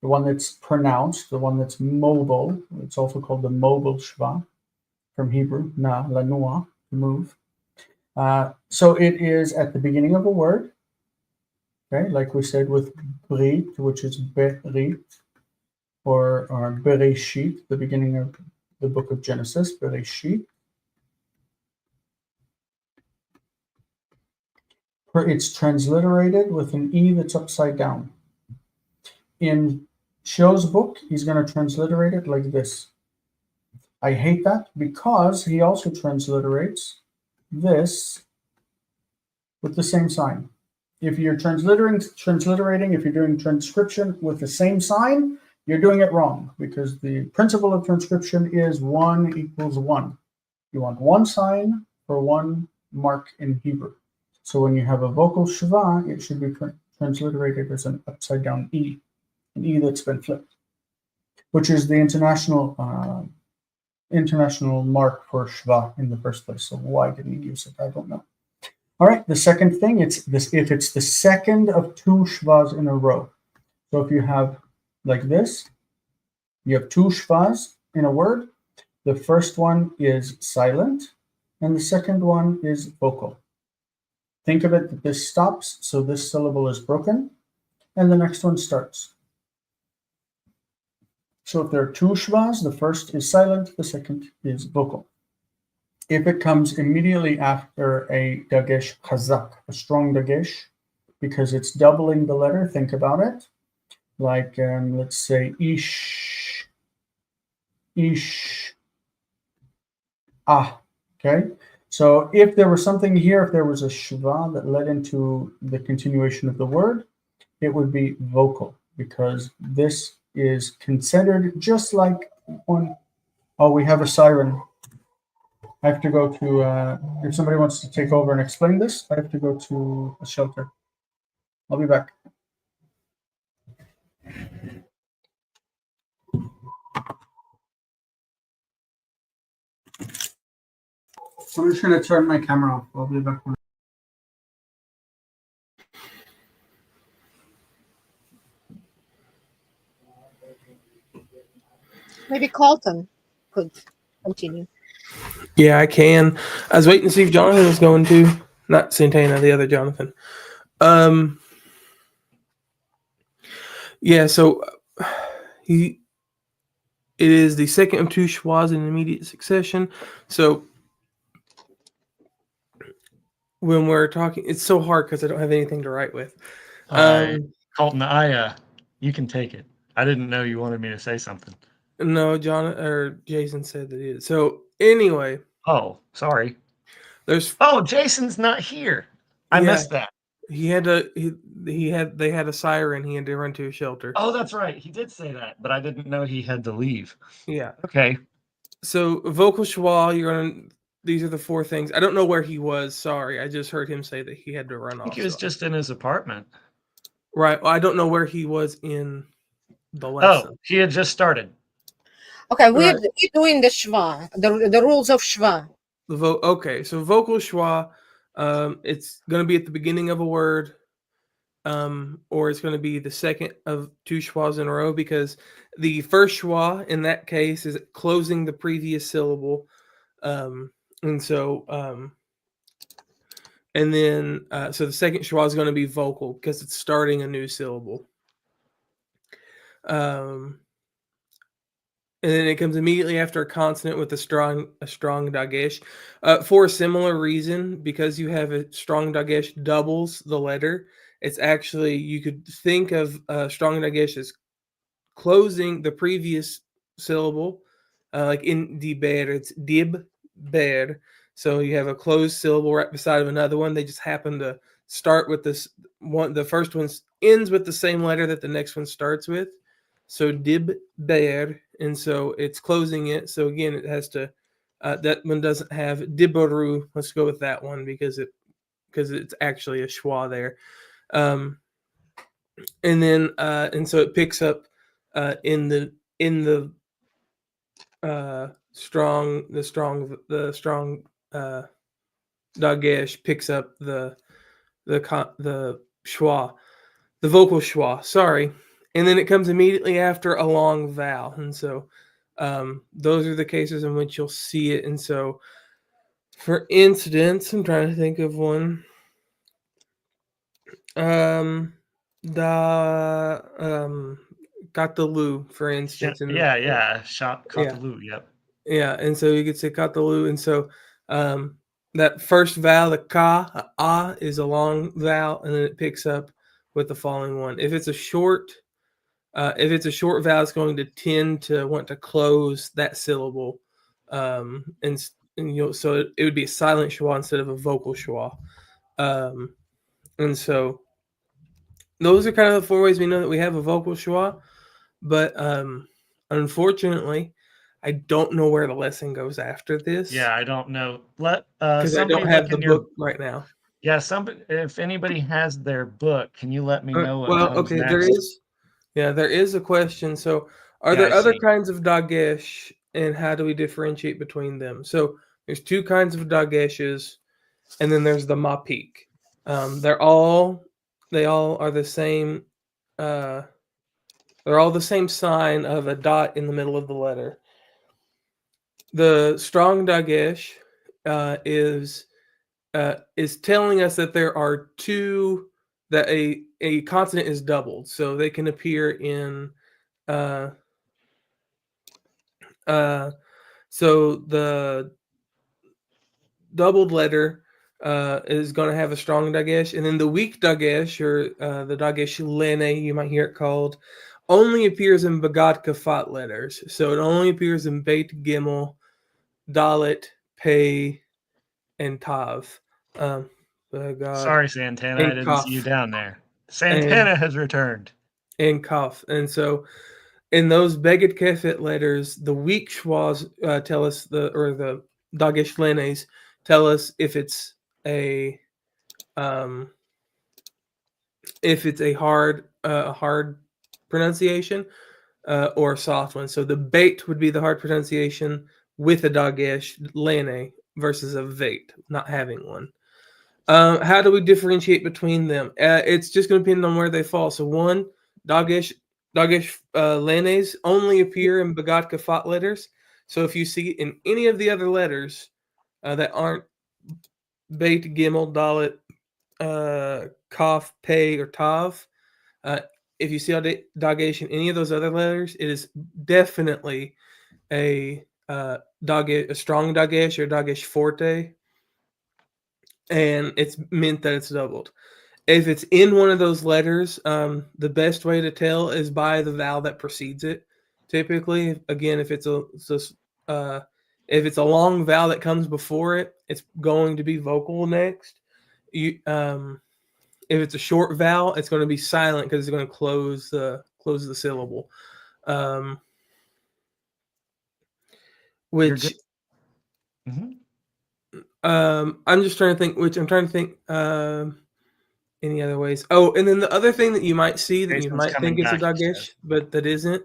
the one that's pronounced, the one that's mobile. It's also called the mobile schwa from Hebrew, na, lanua, to move. So it is at the beginning of a word, okay, like we said with brit, which is berit, or bereshit, the beginning of the book of Genesis, bereshit. It's transliterated with an E that's upside down. In Seow's book, he's going to transliterate it like this. I hate that because he also transliterates this with the same sign. If you're transliterating, if you're doing transcription with the same sign, you're doing it wrong because the principle of transcription is 1 equals 1. You want one sign for one mark in Hebrew. So when you have a vocal shva, it should be transliterated as an upside down E, an E that's been flipped, which is the international mark for shva in the first place. So why didn't he use it? I don't know. All right, the second thing, it's this if it's the second of two shvas in a row. So if you have like this, you have two shvas in a word. The first one is silent, and the second one is vocal. Think of it that this stops, so this syllable is broken, and the next one starts. So if there are two shvas, the first is silent, the second is vocal. If it comes immediately after a dagesh chazak, a strong dagesh, because it's doubling the letter, think about it. Like, let's say, ish, ah, okay? So if there was something here, if there was a shva that led into the continuation of the word, it would be vocal because this is considered just like one. Oh, we have a siren. I have to go to, if somebody wants to take over and explain this, I have to go to a shelter. I'll be back. I'm just going to turn my camera off. I'll be back. Maybe Colton could continue. Yeah, I can. I was waiting to see if Jonathan was going to. Not Santana, the other Jonathan. Yeah, so it is the second of two schwas in immediate succession. So when we're talking, it's so hard because I don't have anything to write with. Colton, you can take it. I didn't know you wanted me to say something. No, John or Jason said that it is. So anyway, Oh, sorry. there's Oh, Jason's not here. I yeah, missed that. they had a siren. He had to run to a shelter. Oh, that's right. He did say that, but I didn't know he had to leave. Yeah. Okay. So vocal schwa, these are the four things. I don't know where he was. Sorry, I just heard him say that he had to run I think off. he was So just in his apartment. right. Well, I don't know where he was in the Oh, lesson. he had just started. Okay, we're Right. doing the schwa, the rules of schwa. Okay, so vocal schwa, it's going to be at the beginning of a word, or it's going to be the second of two schwas in a row, because the first schwa in that case is closing the previous syllable, and so and then so the second schwa is going to be vocal because it's starting a new syllable. And then it comes immediately after a consonant with a strong dagesh. For a similar reason, because you have a strong dagesh doubles the letter. It's actually, you could think of strong dagesh as closing the previous syllable, like in di ber, it's dib ber. So you have a closed syllable right beside of another one. They just happen to start with this one. The first one ends with the same letter that the next one starts with. So dib ber, and so it's closing it. So again, it has to. That one doesn't have dibaru. Let's go with that one because it's actually a schwa there. And then and so it picks up in the strong dagesh picks up the schwa, the vocal schwa. Sorry, and then it comes immediately after a long vowel, and so those are the cases in which you'll see it. And so, for instance, I'm trying to think of one. The Katalu, for instance. Yeah. Shop Yeah. Cotaloo. Yep. Yeah, and so you could say Katalu, and so that first vowel, the ka, is a long vowel, and then it picks up with the following one. If it's a short vowel, it's going to tend to want to close that syllable, and so it would be a silent schwa instead of a vocal schwa, and so those are kind of the four ways we know that we have a vocal schwa, but unfortunately, I don't know where the lesson goes after this. Yeah, I don't know. Let Because I somebody don't look have the in your. book right now. Yeah, somebody. If anybody has their book, can you let me know what Well, comes okay, next? there is a question. So, are Yeah, I there other see. kinds of dagesh, and how do we differentiate between them? So, there's two kinds of dageshes, and then there's the mapik. They all are the same. They're all the same sign of a dot in the middle of the letter. The strong dagesh is telling us that there are two, that a consonant is doubled, so they can appear in so the doubled letter is going to have a strong dagesh, and then the weak dagesh, or the dagesh lene, you might hear it called, only appears in bagad kafat letters. So it only appears in beit gimel, dalet, pei, and tav. Bagad Sorry, Santana, I and didn't see you kaf down there. and Santana has returned. kaf, and so in those beged kefet letters, the weak schwas tell us the dagesh lenes tell us if it's a hard pronunciation or a soft one. So the bait would be the hard pronunciation with a dagesh lene versus a veit not having one. How do we differentiate between them? It's just going to depend on where they fall. So one, dagesh lenes only appear in bagad kafat letters. So if you see in any of the other letters that aren't beit, gimel, dalet, kaf, pei, or tav, if you see dagesh in any of those other letters, it is definitely a a strong dagesh or dagesh forte, and it's meant that it's doubled. If it's in one of those letters, the best way to tell is by the vowel that precedes it Typically, again, if it's a long vowel that comes before it, it's going to be vocal next. If it's a short vowel, it's going to be silent because it's going to close the syllable. You're Which good. Mhm. I'm just trying to think. Any other ways? Oh, and then the other thing that you might see that you Jason's might coming think is a back, he dagesh, says. but that isn't,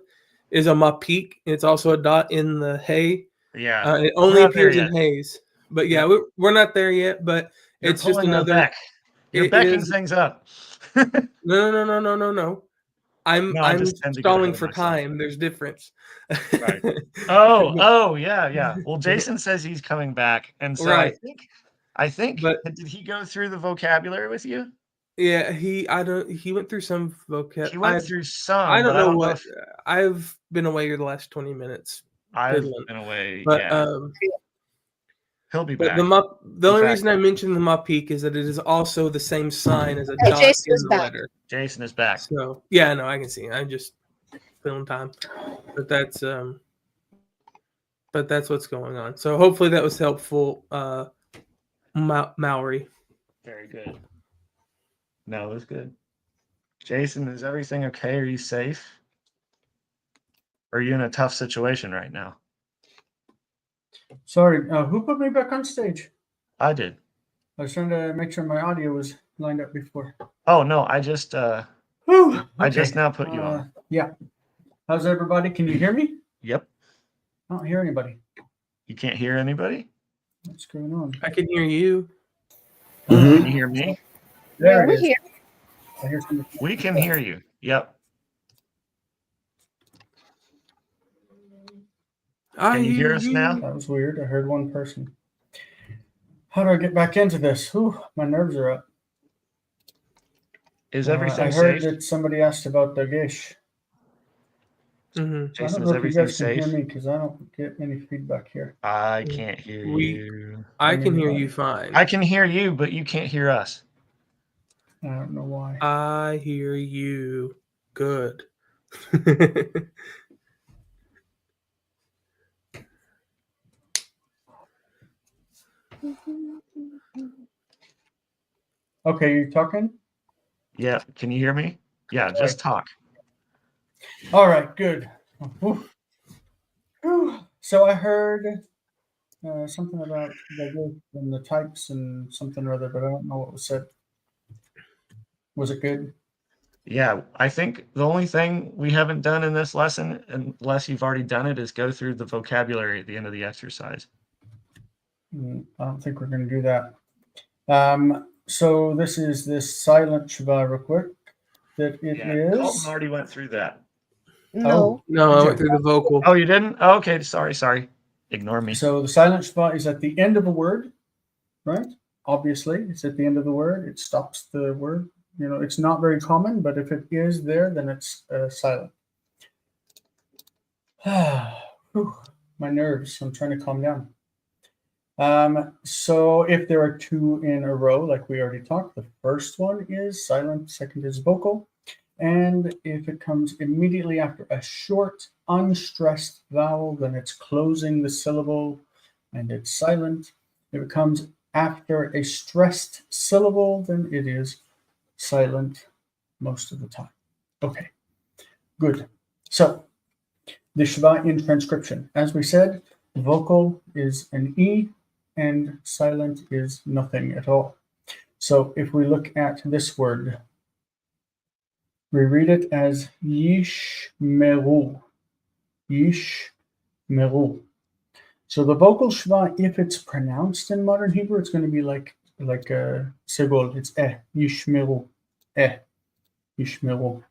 is a mapik. It's also a dot in the hay. Yeah. It We're only not there appears in yet. hays. But yeah, Yep. we're not there yet. But You're it's just pulling a another. Beck. You're It becking is things up. no. No, I I'm just tend to get stalling ahead of for myself. time. There's difference. Right. Oh, yeah. Well, Jason says he's coming back, and so Right. I think But did he go through the vocabulary with you? yeah, he went through some vocab. He went through I some, don't but I know don't know what if I've been away here the last 20 minutes I've fiddling. been away. But Yeah, he'll be but back. the In only fact, reason I mentioned the mapik is that it is also the same sign as a Hey, dot Jason in is the back. letter. Jason is back. So yeah, no, I can see. I'm just filling time. But that's what's going on. So hopefully that was helpful, Maori. Very good. No, it was good. Jason, is everything okay? Are you safe? Or are you in a tough situation right now? Sorry, who put me back on stage? I did. I was trying to make sure my audio was lined up before. Oh no, I just Whew, I just okay. now put you on. Yeah. How's everybody? Can you hear me? Yep. I don't hear anybody. You can't hear anybody? What's going on? I can hear you. Mhm. Can you hear me? There Yeah, it we're is. here. I hear somebody. We can hear you. Yep. I Can you hear us you. now? That was weird. I heard one person. How do I get back into this? Whew, my nerves are up. Is I everything heard safe? that somebody asked about the gish. Mhm. I Jason, don't is know if you everything guys can hear safe? me because I don't get any feedback here. I can't hear We- you. I can mean, hear you fine. I can hear you, but you can't hear us. I don't know why. I hear you. Good. Okay, you talking? Yeah. Can you hear me? Yeah, just talk. All right, good. Whew. Whew. So I heard something about the gish and the types and something or other, but I don't know what was said. Was it good? Yeah, I think the only thing we haven't done in this lesson, unless you've already done it, is go through the vocabulary at the end of the exercise. I don't think we're going to do that. So this is this silent Shiva real quick. That it is. Colton already went through that. No. No, I Did went you? through the vocal. Oh, you didn't? Oh, okay, sorry. Ignore me. So the silent Shiva is at the end of a word, right? Obviously, it's at the end of the word. It stops the word. You know, it's not very common, but if it is there, then it's silent. Whew, my nerves. I'm trying to calm down. So if there are two in a row, like we already talked, the first one is silent, second is vocal. And if it comes immediately after a short, unstressed vowel, then it's closing the syllable and it's silent. If it comes after a stressed syllable, then it is silent most of the time. Okay, good. So the Shiva in transcription, as we said, vocal is an E and silent is nothing at all. So if we look at this word, we read it as yishmeru. Yishmeru. So the vocal Shiva, if it's pronounced in modern Hebrew, it's going to be like segol. It's yishmeru, yishmeru,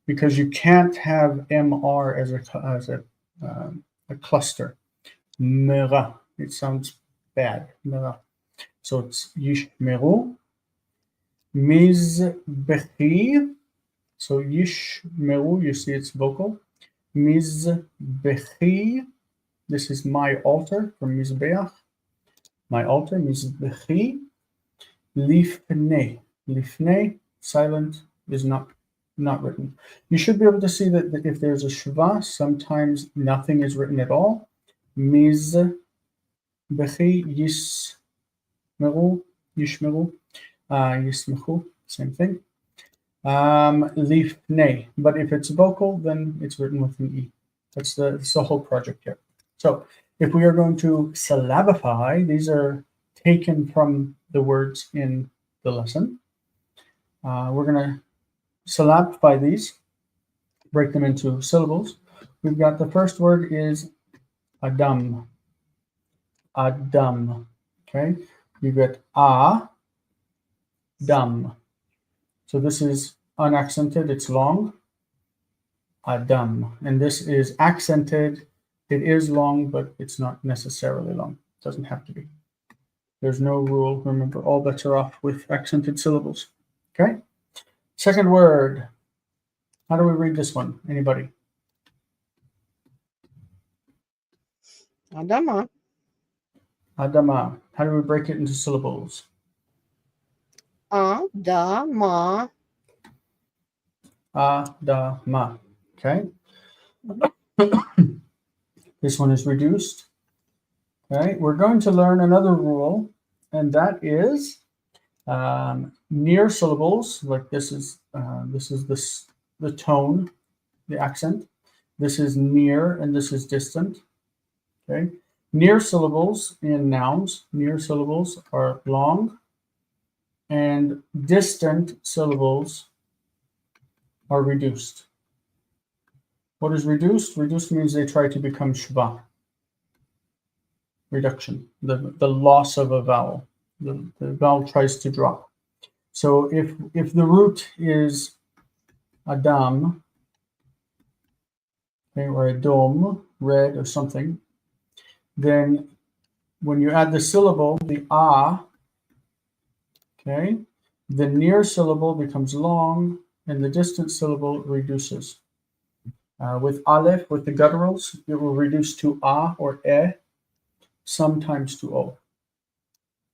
because you can't have mr as a cluster. Mera. It sounds bad. Mera. So it's yishmeru. Mizbechi. So yishmeru, you see it's vocal. Mizbechi. This is my altar from Mizbeach. My altar, Mizbechi. Lifnei. Lifnei, silent, is not not written. You should be able to see that if there's a shva, sometimes nothing is written at all. Miz, bechi, yishmeru, yismechu, same thing. Lifnei, but if it's vocal, then it's written with an e. That's the whole project here. So if we are going to syllabify, these are taken from the words in the lesson. We're going to syllabify these, break them into syllables. We've got the first word is Adam. Adam. Okay. You've got dum. So this is unaccented, it's long. Adam. And this is accented. It is long, but it's not necessarily long. It doesn't have to be. There's no rule. Remember, all bets are off with accented syllables. Okay. Second word. How do we read this one? Anybody? Adama. Adama. How do we break it into syllables? Adama. Adama. Okay. This one is reduced. Okay. We're going to learn another rule, and that is near syllables. Like this is the tone, the accent. This is near, and this is distant. Okay. Near syllables in nouns, near syllables are long, and distant syllables are reduced. What is reduced? Reduced means they try to become shva. Reduction, the loss of a vowel. The vowel tries to drop. So if the root is Adam, okay, or Adom, red or something, then when you add the syllable, the okay, the near syllable becomes long and the distant syllable reduces. With aleph, with the gutturals, it will reduce to or sometimes to o.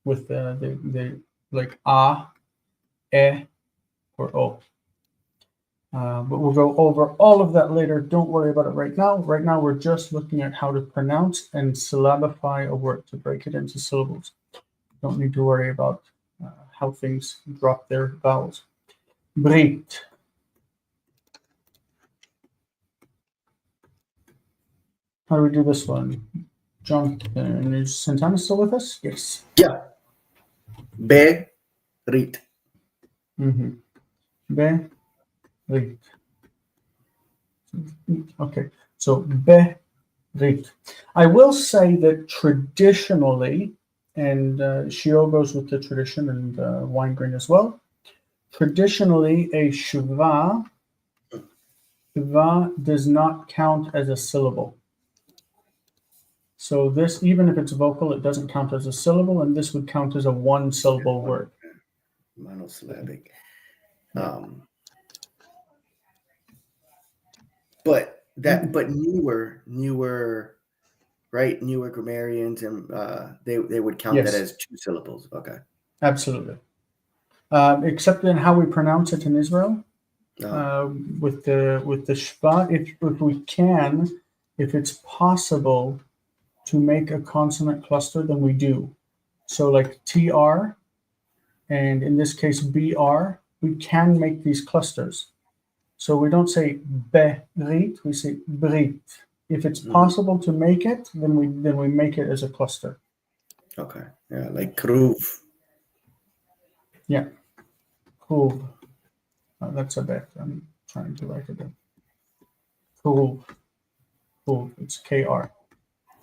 With the like or o. But we'll go over all of that later. Don't worry about it right now. Right now, we're just looking at how to pronounce and syllabify a word to break it into syllables. Don't need to worry about how things drop their vowels. Brit. How do we do this one? John, is Santana still with us? Yes. Yeah. Berit. Berit. Okay, so berit. I will say that traditionally, and Seow goes with the tradition, and Weingrain as well. Traditionally, a shva does not count as a syllable. So this, even if it's vocal, it doesn't count as a syllable, and this would count as a one-syllable word. Monosyllabic. But newer, right? Newer grammarians and they would count Yes. that as two syllables. Okay. Absolutely. Except in how we pronounce it in Israel. With the shva, if we can, if it's possible to make a consonant cluster, then we do. So like TR, and in this case BR, we can make these clusters. So we don't say berit, we say brit. If it's possible to make it, then we make it as a cluster. Okay. Yeah, like kruv. Yeah. Cool. That's a bit. I'm trying to write it down. Cool. Cool. It's KR.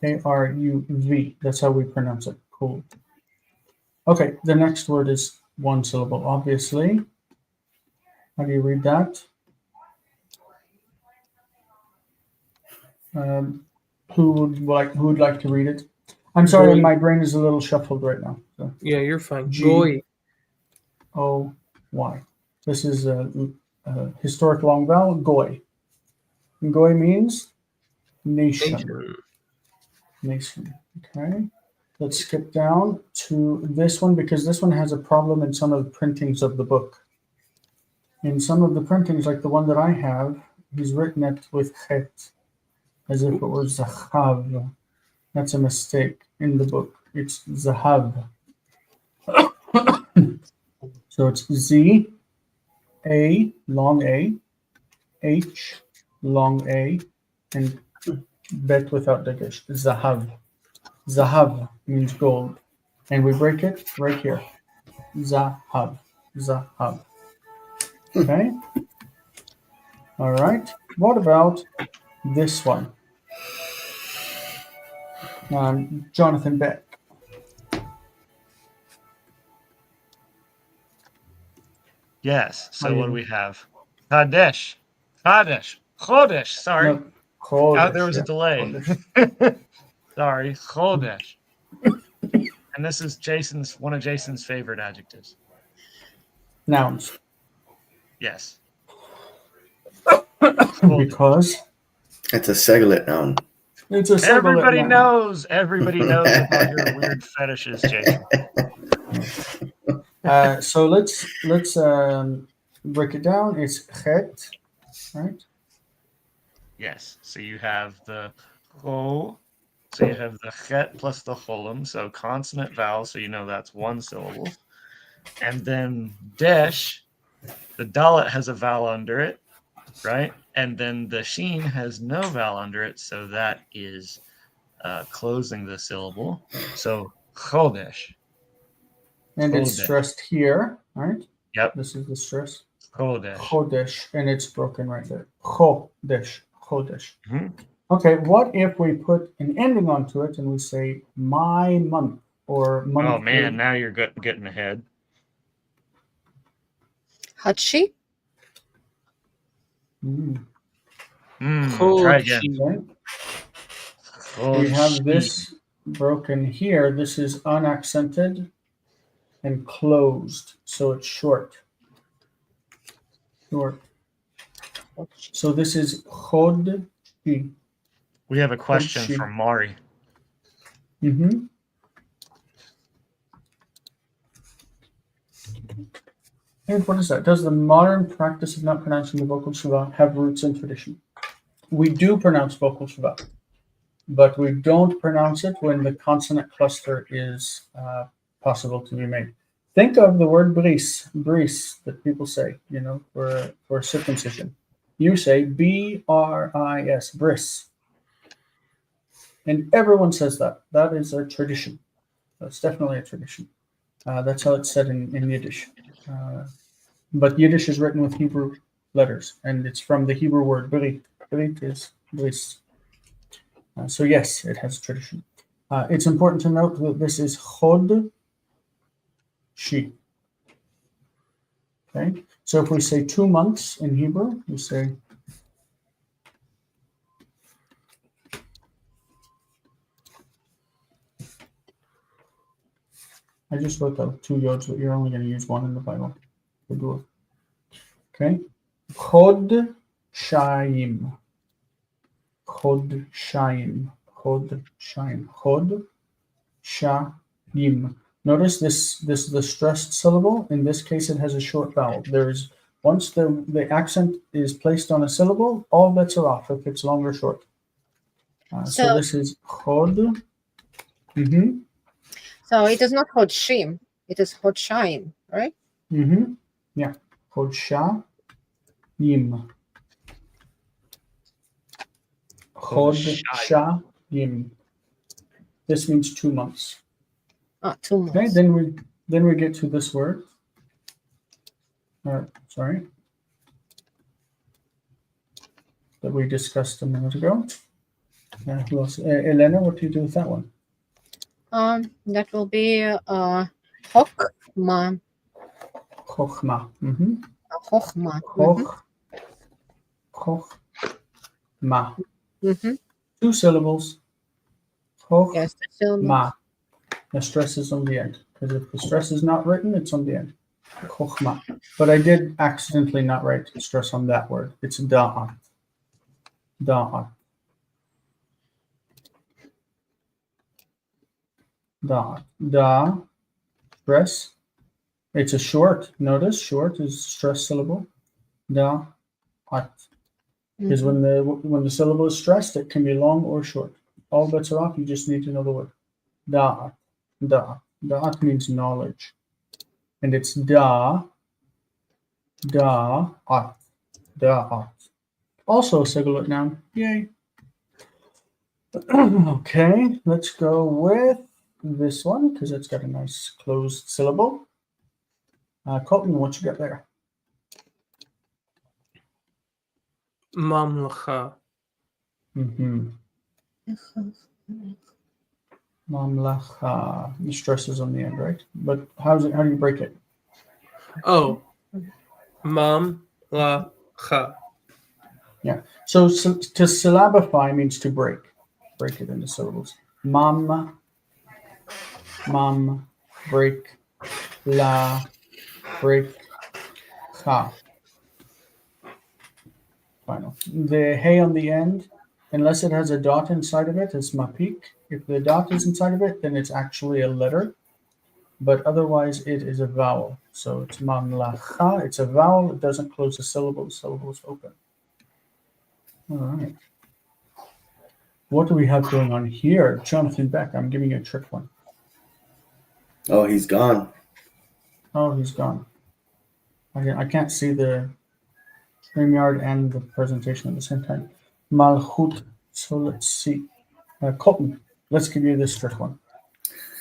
KRUV. That's how we pronounce it. Cool. Okay, the next word is one syllable, obviously. How do you read that? Who would like to read it? I'm sorry, Goy. my brain is a little shuffled right now. So. Yeah, you're fine. G- Goy. OY. This is a historic long vowel, goy. And goy means nation. Nation. Okay. Let's skip down to this one because this one has a problem in some of the printings of the book. In some of the printings, like the one that I have, he's written it with chet, as if it were zahav. That's a mistake in the book. It's zahav. So it's Z, A, long A, H, long A, and bet without dagesh. Zahav. Zahav means gold. And we break it right here. Zahav. Zahav. Okay? All right. What about this one? Jonathan Beck. Yes. So what do we have? Kadesh. Chodesh. Sorry. No, Chodesh, There was a yeah, delay. Chodesh. Sorry. Chodesh. And this is one of Jason's favorite adjectives. Nouns. Yes. Chodesh. Because It's a seglet noun. it's a seglet noun. Everybody knows about your weird fetishes, Jason. So let's break it down. It's chet, right? Yes. So you have the cho. So you have the chet plus the cholim. So consonant vowel. So you know that's one syllable. And then desh, the dalet has a vowel under it, right? And then the sheen has no vowel under it. So that is closing the syllable. So chodesh. And it's Chodesh. stressed here, right? Yep. This is the stress. Chodesh. Chodesh, and it's broken right there. Chodesh, chodesh. Mhm. Okay, what if we put an ending onto it and we say my month or month? Oh man, now you're getting ahead. Hachi. Try again. Okay. We have this broken here. This is unaccented and closed, so it's short. Short. So this is chod. We have a question from Mari. Mm-hmm. And what is that? Does the modern practice of not pronouncing the vocal shava have roots in tradition? We do pronounce vocal shava, but we don't pronounce it when the consonant cluster is possible to be made. Think of the word bris that people say, for circumcision. You say B-R-I-S, bris. And everyone says that. That is a tradition. That's definitely a tradition. That's how it's said in Yiddish. But Yiddish is written with Hebrew letters, and it's from the Hebrew word brit. Brit is bris. So yes, it has tradition. It's important to note that this is chod shi. Okay, so if we say 2 months in Hebrew, we say I just wrote out 2 yods, but you're only going to use 1 in the Bible. Okay, chod shayim. Chod shayim. Chod shayim. Chod shayim. Notice this is the stressed syllable. In this case, it has a short vowel. There's once the accent is placed on a syllable, all bets are off if it's long or short. So this is chod. Mm-hmm. So it is not hodshim. It is hodshaim, right? Mm-hmm. Yeah. Chod shayim. Chod shayim. This means 2 months. 2 months. Okay, then we get to this word. Sorry. That we discussed a minute ago. Who else? Elena, what do you do with that one? That will be chokma. Chochma. Mm-hmm. Chochma. Chochma. Mm-hmm. 2 syllables. Chochma. Yes, the syllable. The stress is on the end. Because if the stress is not written, it's on the end. Chochma. But I did accidentally not write stress on that word. It's da'at. Da'at. Da'at. Da. Stress. It's a short. Notice short is stress syllable. Da, at. Because Mhm. when the syllable is stressed, it can be long or short. All bets are off. You just need to know the word. Da, da. Da'at means knowledge. And it's da, da'at, da'at. Also a singular noun. Yay. Okay, let's go with this one because it's got a nice closed syllable. Colton, what you got there? Mamlacha. Mm-hmm. Mamlacha. The stress is on the end, right? But how do you break it? Oh, mamlacha. So to syllabify means to break. Break it into syllables. Mam, break, la, break, cha. Final. The hey on the end, unless it has a dot inside of it, it's mapik. If the dot is inside of it, then it's actually a letter. But otherwise, it is a vowel. So it's mamlacha. It's a vowel. It doesn't close the syllable. The syllable is open. All right. What do we have going on here? Jonathan Beck, I'm giving you a trick one. Oh, he's gone. Oh, he's gone. I can't see the StreamYard and the presentation at the same time. Malchut. So let's see. Colton, let's give you this trick one.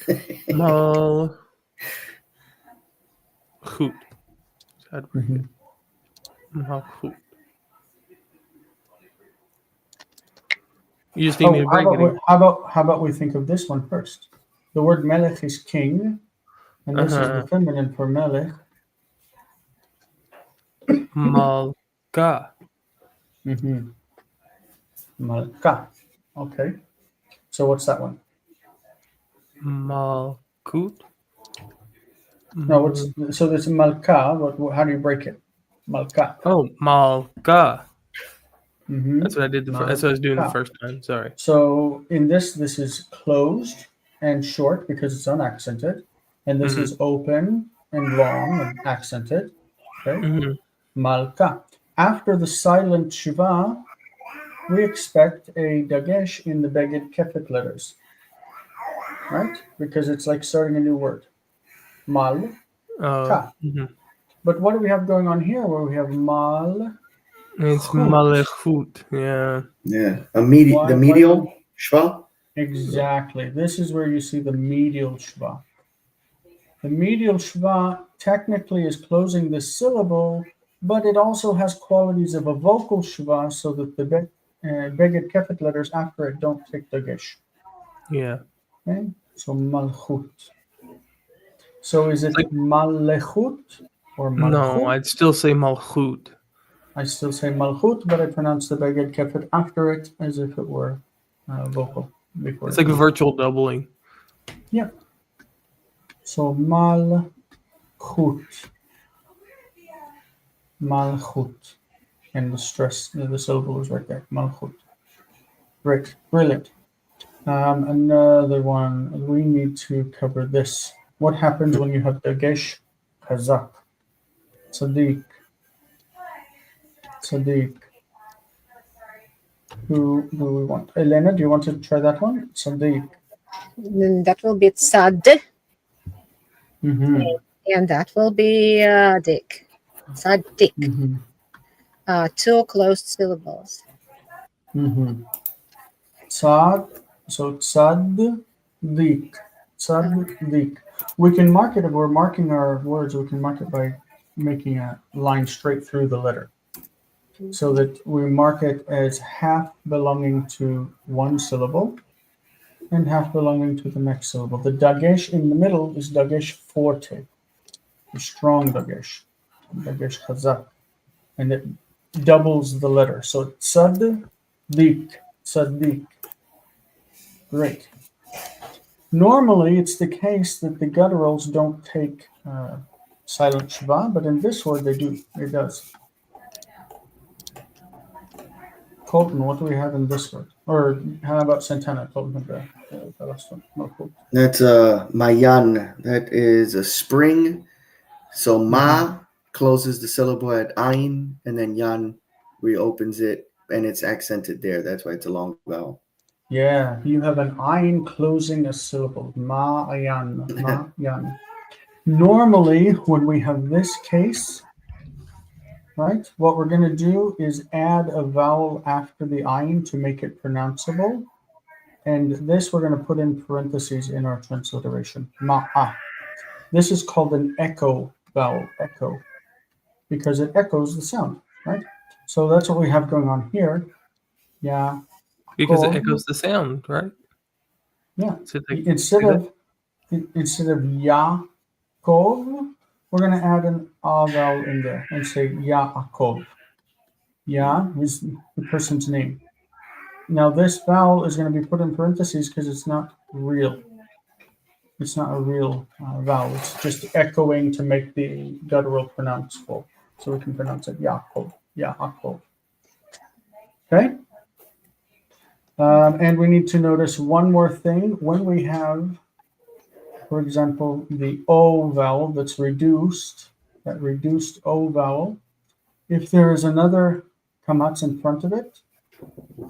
Malchut. I'd break Mhm. it. Malchut. You just need me to break it. How about we think of this one first? The word melech is king, and this is the feminine for melech. Malka. Mm-hmm. Malka. Okay. So what's that one? Malkut. No, so there's Malka. How do you break it? Malka. Oh, Malka. Mm-hmm. That's what I did. That's what I was doing the first time. Sorry. So in this is closed and short because it's unaccented, and this is open and long and accented. Okay. Malka. After the silent shiva, we expect a dagesh in the beged kefet letters, right? Because it's like starting a new word. Mal. But what do we have going on here where we have mal? It's Chut. malechut. Yeah. Yeah. The medial shva? Exactly. This is where you see the medial shva. The medial shva technically is closing the syllable, but it also has qualities of a vocal shva so that the beged kefet letters after it don't take dagesh. Yeah. Okay? So malchut. So is it like, malechut or malchut? No, I'd still say malchut. I still say malchut, but I pronounce the beged kefet after it as if it were vocal. Before It's like a virtual doubling. Yeah. So malchut. Malchut. And the stress, the syllable is right there. Malchut. Great. Brilliant. Another one. We need to cover this. What happens when you have dagesh, chazak, tzaddik, tzaddik? Who do we want? Elena, do you want to try that one? Tzaddik. Then that will be tzad, Mm-hmm. and that will be dik. Tzaddik. Mm-hmm. Two closed syllables. Mm-hmm. Tzad, so tzaddik, tzaddik. We can mark it if we're marking our words. We can mark it by making a line straight through the letter, so that we mark it as half belonging to one syllable and half belonging to the next syllable. The dagesh in the middle is dagesh forte, the strong dagesh chazak, and it doubles the letter. So tzaddik, tzaddik. Great. Normally, it's the case that the gutturals don't take silent shva, but in this word they do. It does. Colton, what do we have in this word? Or how about Santana? Colton, the last one. No, Colton. That's mayan. That is a spring. So ma closes the syllable at ayin, and then yan reopens it, and it's accented there. That's why it's a long vowel. Yeah, you have an ayin closing a syllable. Ma'ayan. Ma'yan. Normally, when we have this case, right, what we're going to do is add a vowel after the ayin to make it pronounceable. And this we're going to put in parentheses in our transliteration. Ma'a. This is called an echo vowel, echo, because it echoes the sound, right? So that's what we have going on here. Yeah. Because it Kov. echoes the sound, right? Yeah. So they Instead do of Yaakov, we're going to add an a vowel in there and say Yaakov. Ya is the person's name. Now this vowel is going to be put in parentheses because it's not real. It's not a real vowel. It's just echoing to make the guttural pronounceable. So we can pronounce it Yaakov. Yaakov. Okay? And we need to notice one more thing. When we have, for example, the O vowel that's reduced, that reduced O vowel, if there is another kamatz in front of it,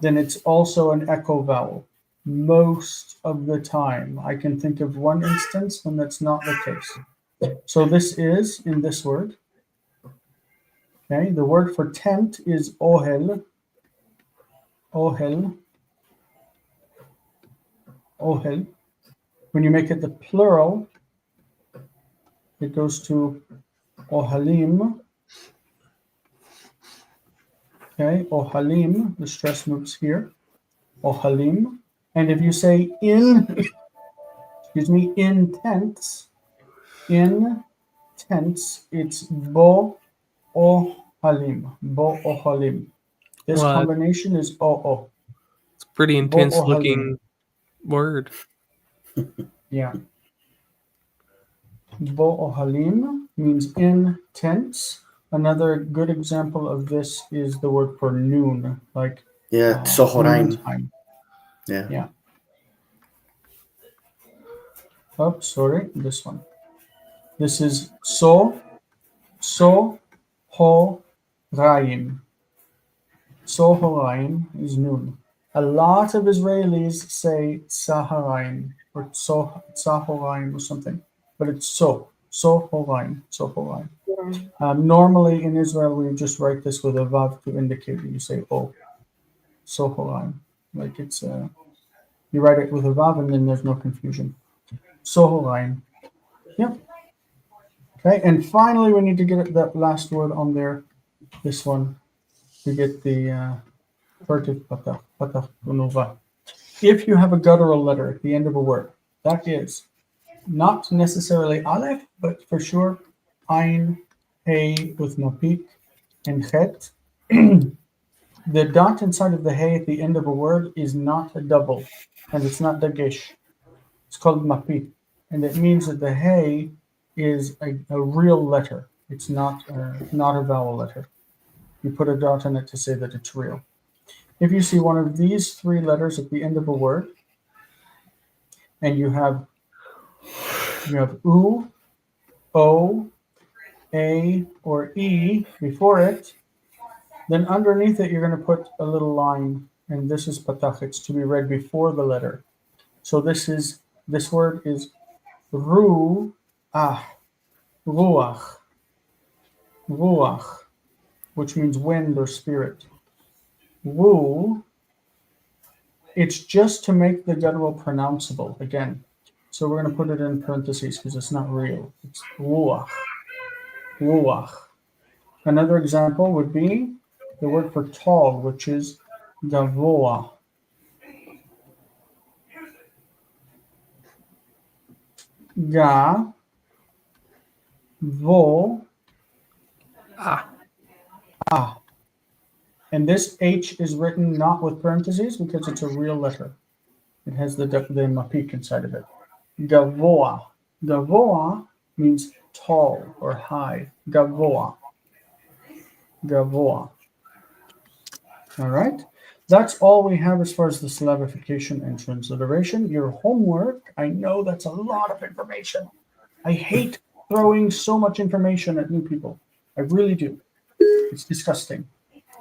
then it's also an echo vowel. Most of the time. I can think of one instance when that's not the case. So this is in this word. Okay, the word for tent is ohel. Ohel. Ohel. When you make it the plural, it goes to ohalim. Okay, ohalim, the stress moves here. Ohalim. And if you say in, in tents, it's bo ohalim. Bo ohalim. This Well, combination is o. it's a pretty intense Bo ohalim. looking word. Yeah. Bo ohalim means in tents. Another good example of this is the word for noon, like Yeah, tsohoraim. noontime. Yeah. Yeah. Oh, sorry, this one. This is so ho raim. So horaim is noon. A lot of Israelis say Saharaim or Sahoraim or something, but it's so horaim. Normally in Israel, we just write this with a vav to indicate that you say oh, so horaim. Like it's you write it with a vav and then there's no confusion. So horaim. Yep. Okay, and finally we need to get that last word on there. This one to get the furtive patach unuva. If you have a guttural letter at the end of a word, that is not necessarily aleph, but for sure ein, hey with mapik, and chet. The dot inside of the hey at the end of a word is not a double, and it's not dagesh. It's called mapik, and it means that the hey is a real letter. It's not a vowel letter. You put a dot on it to say that it's real. If you see one of these three letters at the end of a word, and you have u, o, a, or e before it, then underneath it you're going to put a little line, and this is patach. It's to be read before the letter. So this word is ruach, ruach, which means wind or spirit. Wu, it's just to make the guttural pronounceable again. So we're going to put it in parentheses because it's not real. It's ruach. Ruach. Another example would be the word for tall, which is gavoa. Ga, vo, ah. And this H is written not with parentheses because it's a real letter. It has the mapik inside of it. Gavoa. Gavoa means tall or high. Gavoa. Gavoa. All right. That's all we have as far as the syllabification and transliteration. Your homework, I know that's a lot of information. I hate throwing so much information at new people. I really do. It's disgusting.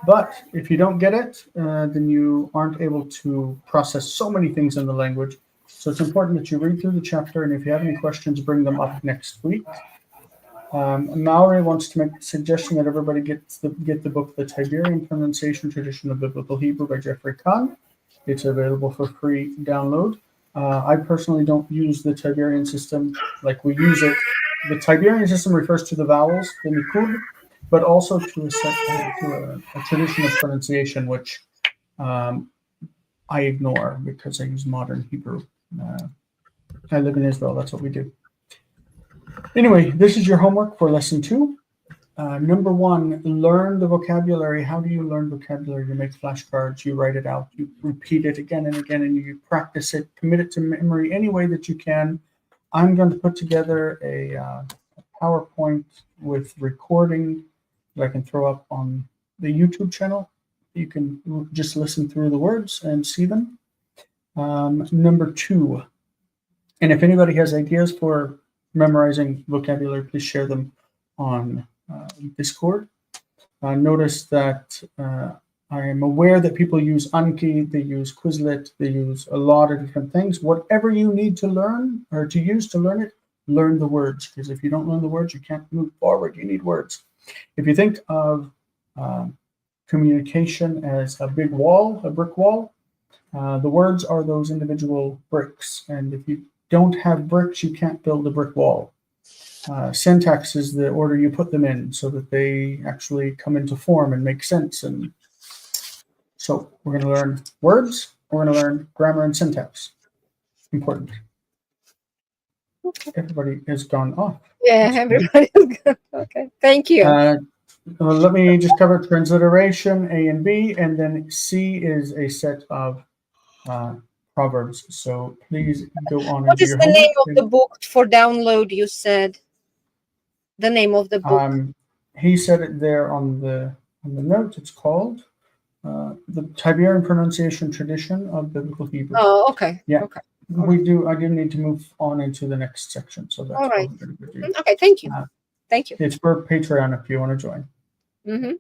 But if you don't get it, then you aren't able to process so many things in the language. So it's important that you read through the chapter, and if you have any questions, bring them up next week. Maori wants to make the suggestion that everybody get the book, The Tiberian Pronunciation Tradition of Biblical Hebrew by Jeffrey Kahn. It's available for free download. I personally don't use the Tiberian system like we use it. The Tiberian system refers to the vowels, the nikud, but also to a tradition of pronunciation, which I ignore because I use modern Hebrew. I live in Israel. That's what we do. Anyway, this is your homework for lesson 2. Number 1, learn the vocabulary. How do you learn vocabulary? You make flashcards, you write it out, you repeat it again and again, and you practice it, commit it to memory any way that you can. I'm going to put together a PowerPoint with recording that I can throw up on the YouTube channel. You can just listen through the words and see them. Number 2, and if anybody has ideas for memorizing vocabulary, please share them on Discord. Notice that I am aware that people use Anki, they use Quizlet, they use a lot of different things. Whatever you need to learn or to use to learn it, learn the words, because if you don't learn the words, you can't move forward. You need words. If you think of communication as a big wall, a brick wall, the words are those individual bricks. And if you don't have bricks, you can't build a brick wall. Syntax is the order you put them in so that they actually come into form and make sense. And so we're going to learn words, we're going to learn grammar and syntax. Important. Everybody has gone off. Yeah, everybody is good. Okay, thank you. Let me just cover transliteration, A and B, and then C is a set of proverbs. So please go on What and do is your the name homework. of the book for download? You said the name of the book. He said it there on the note. It's called The Tiberian Pronunciation Tradition of Biblical Hebrew. Oh, okay. Yeah. Okay. I do need to move on into the next section. So that's All right. what we're going to do. Okay, thank you. Thank you. It's for Patreon if you want to join. Okay.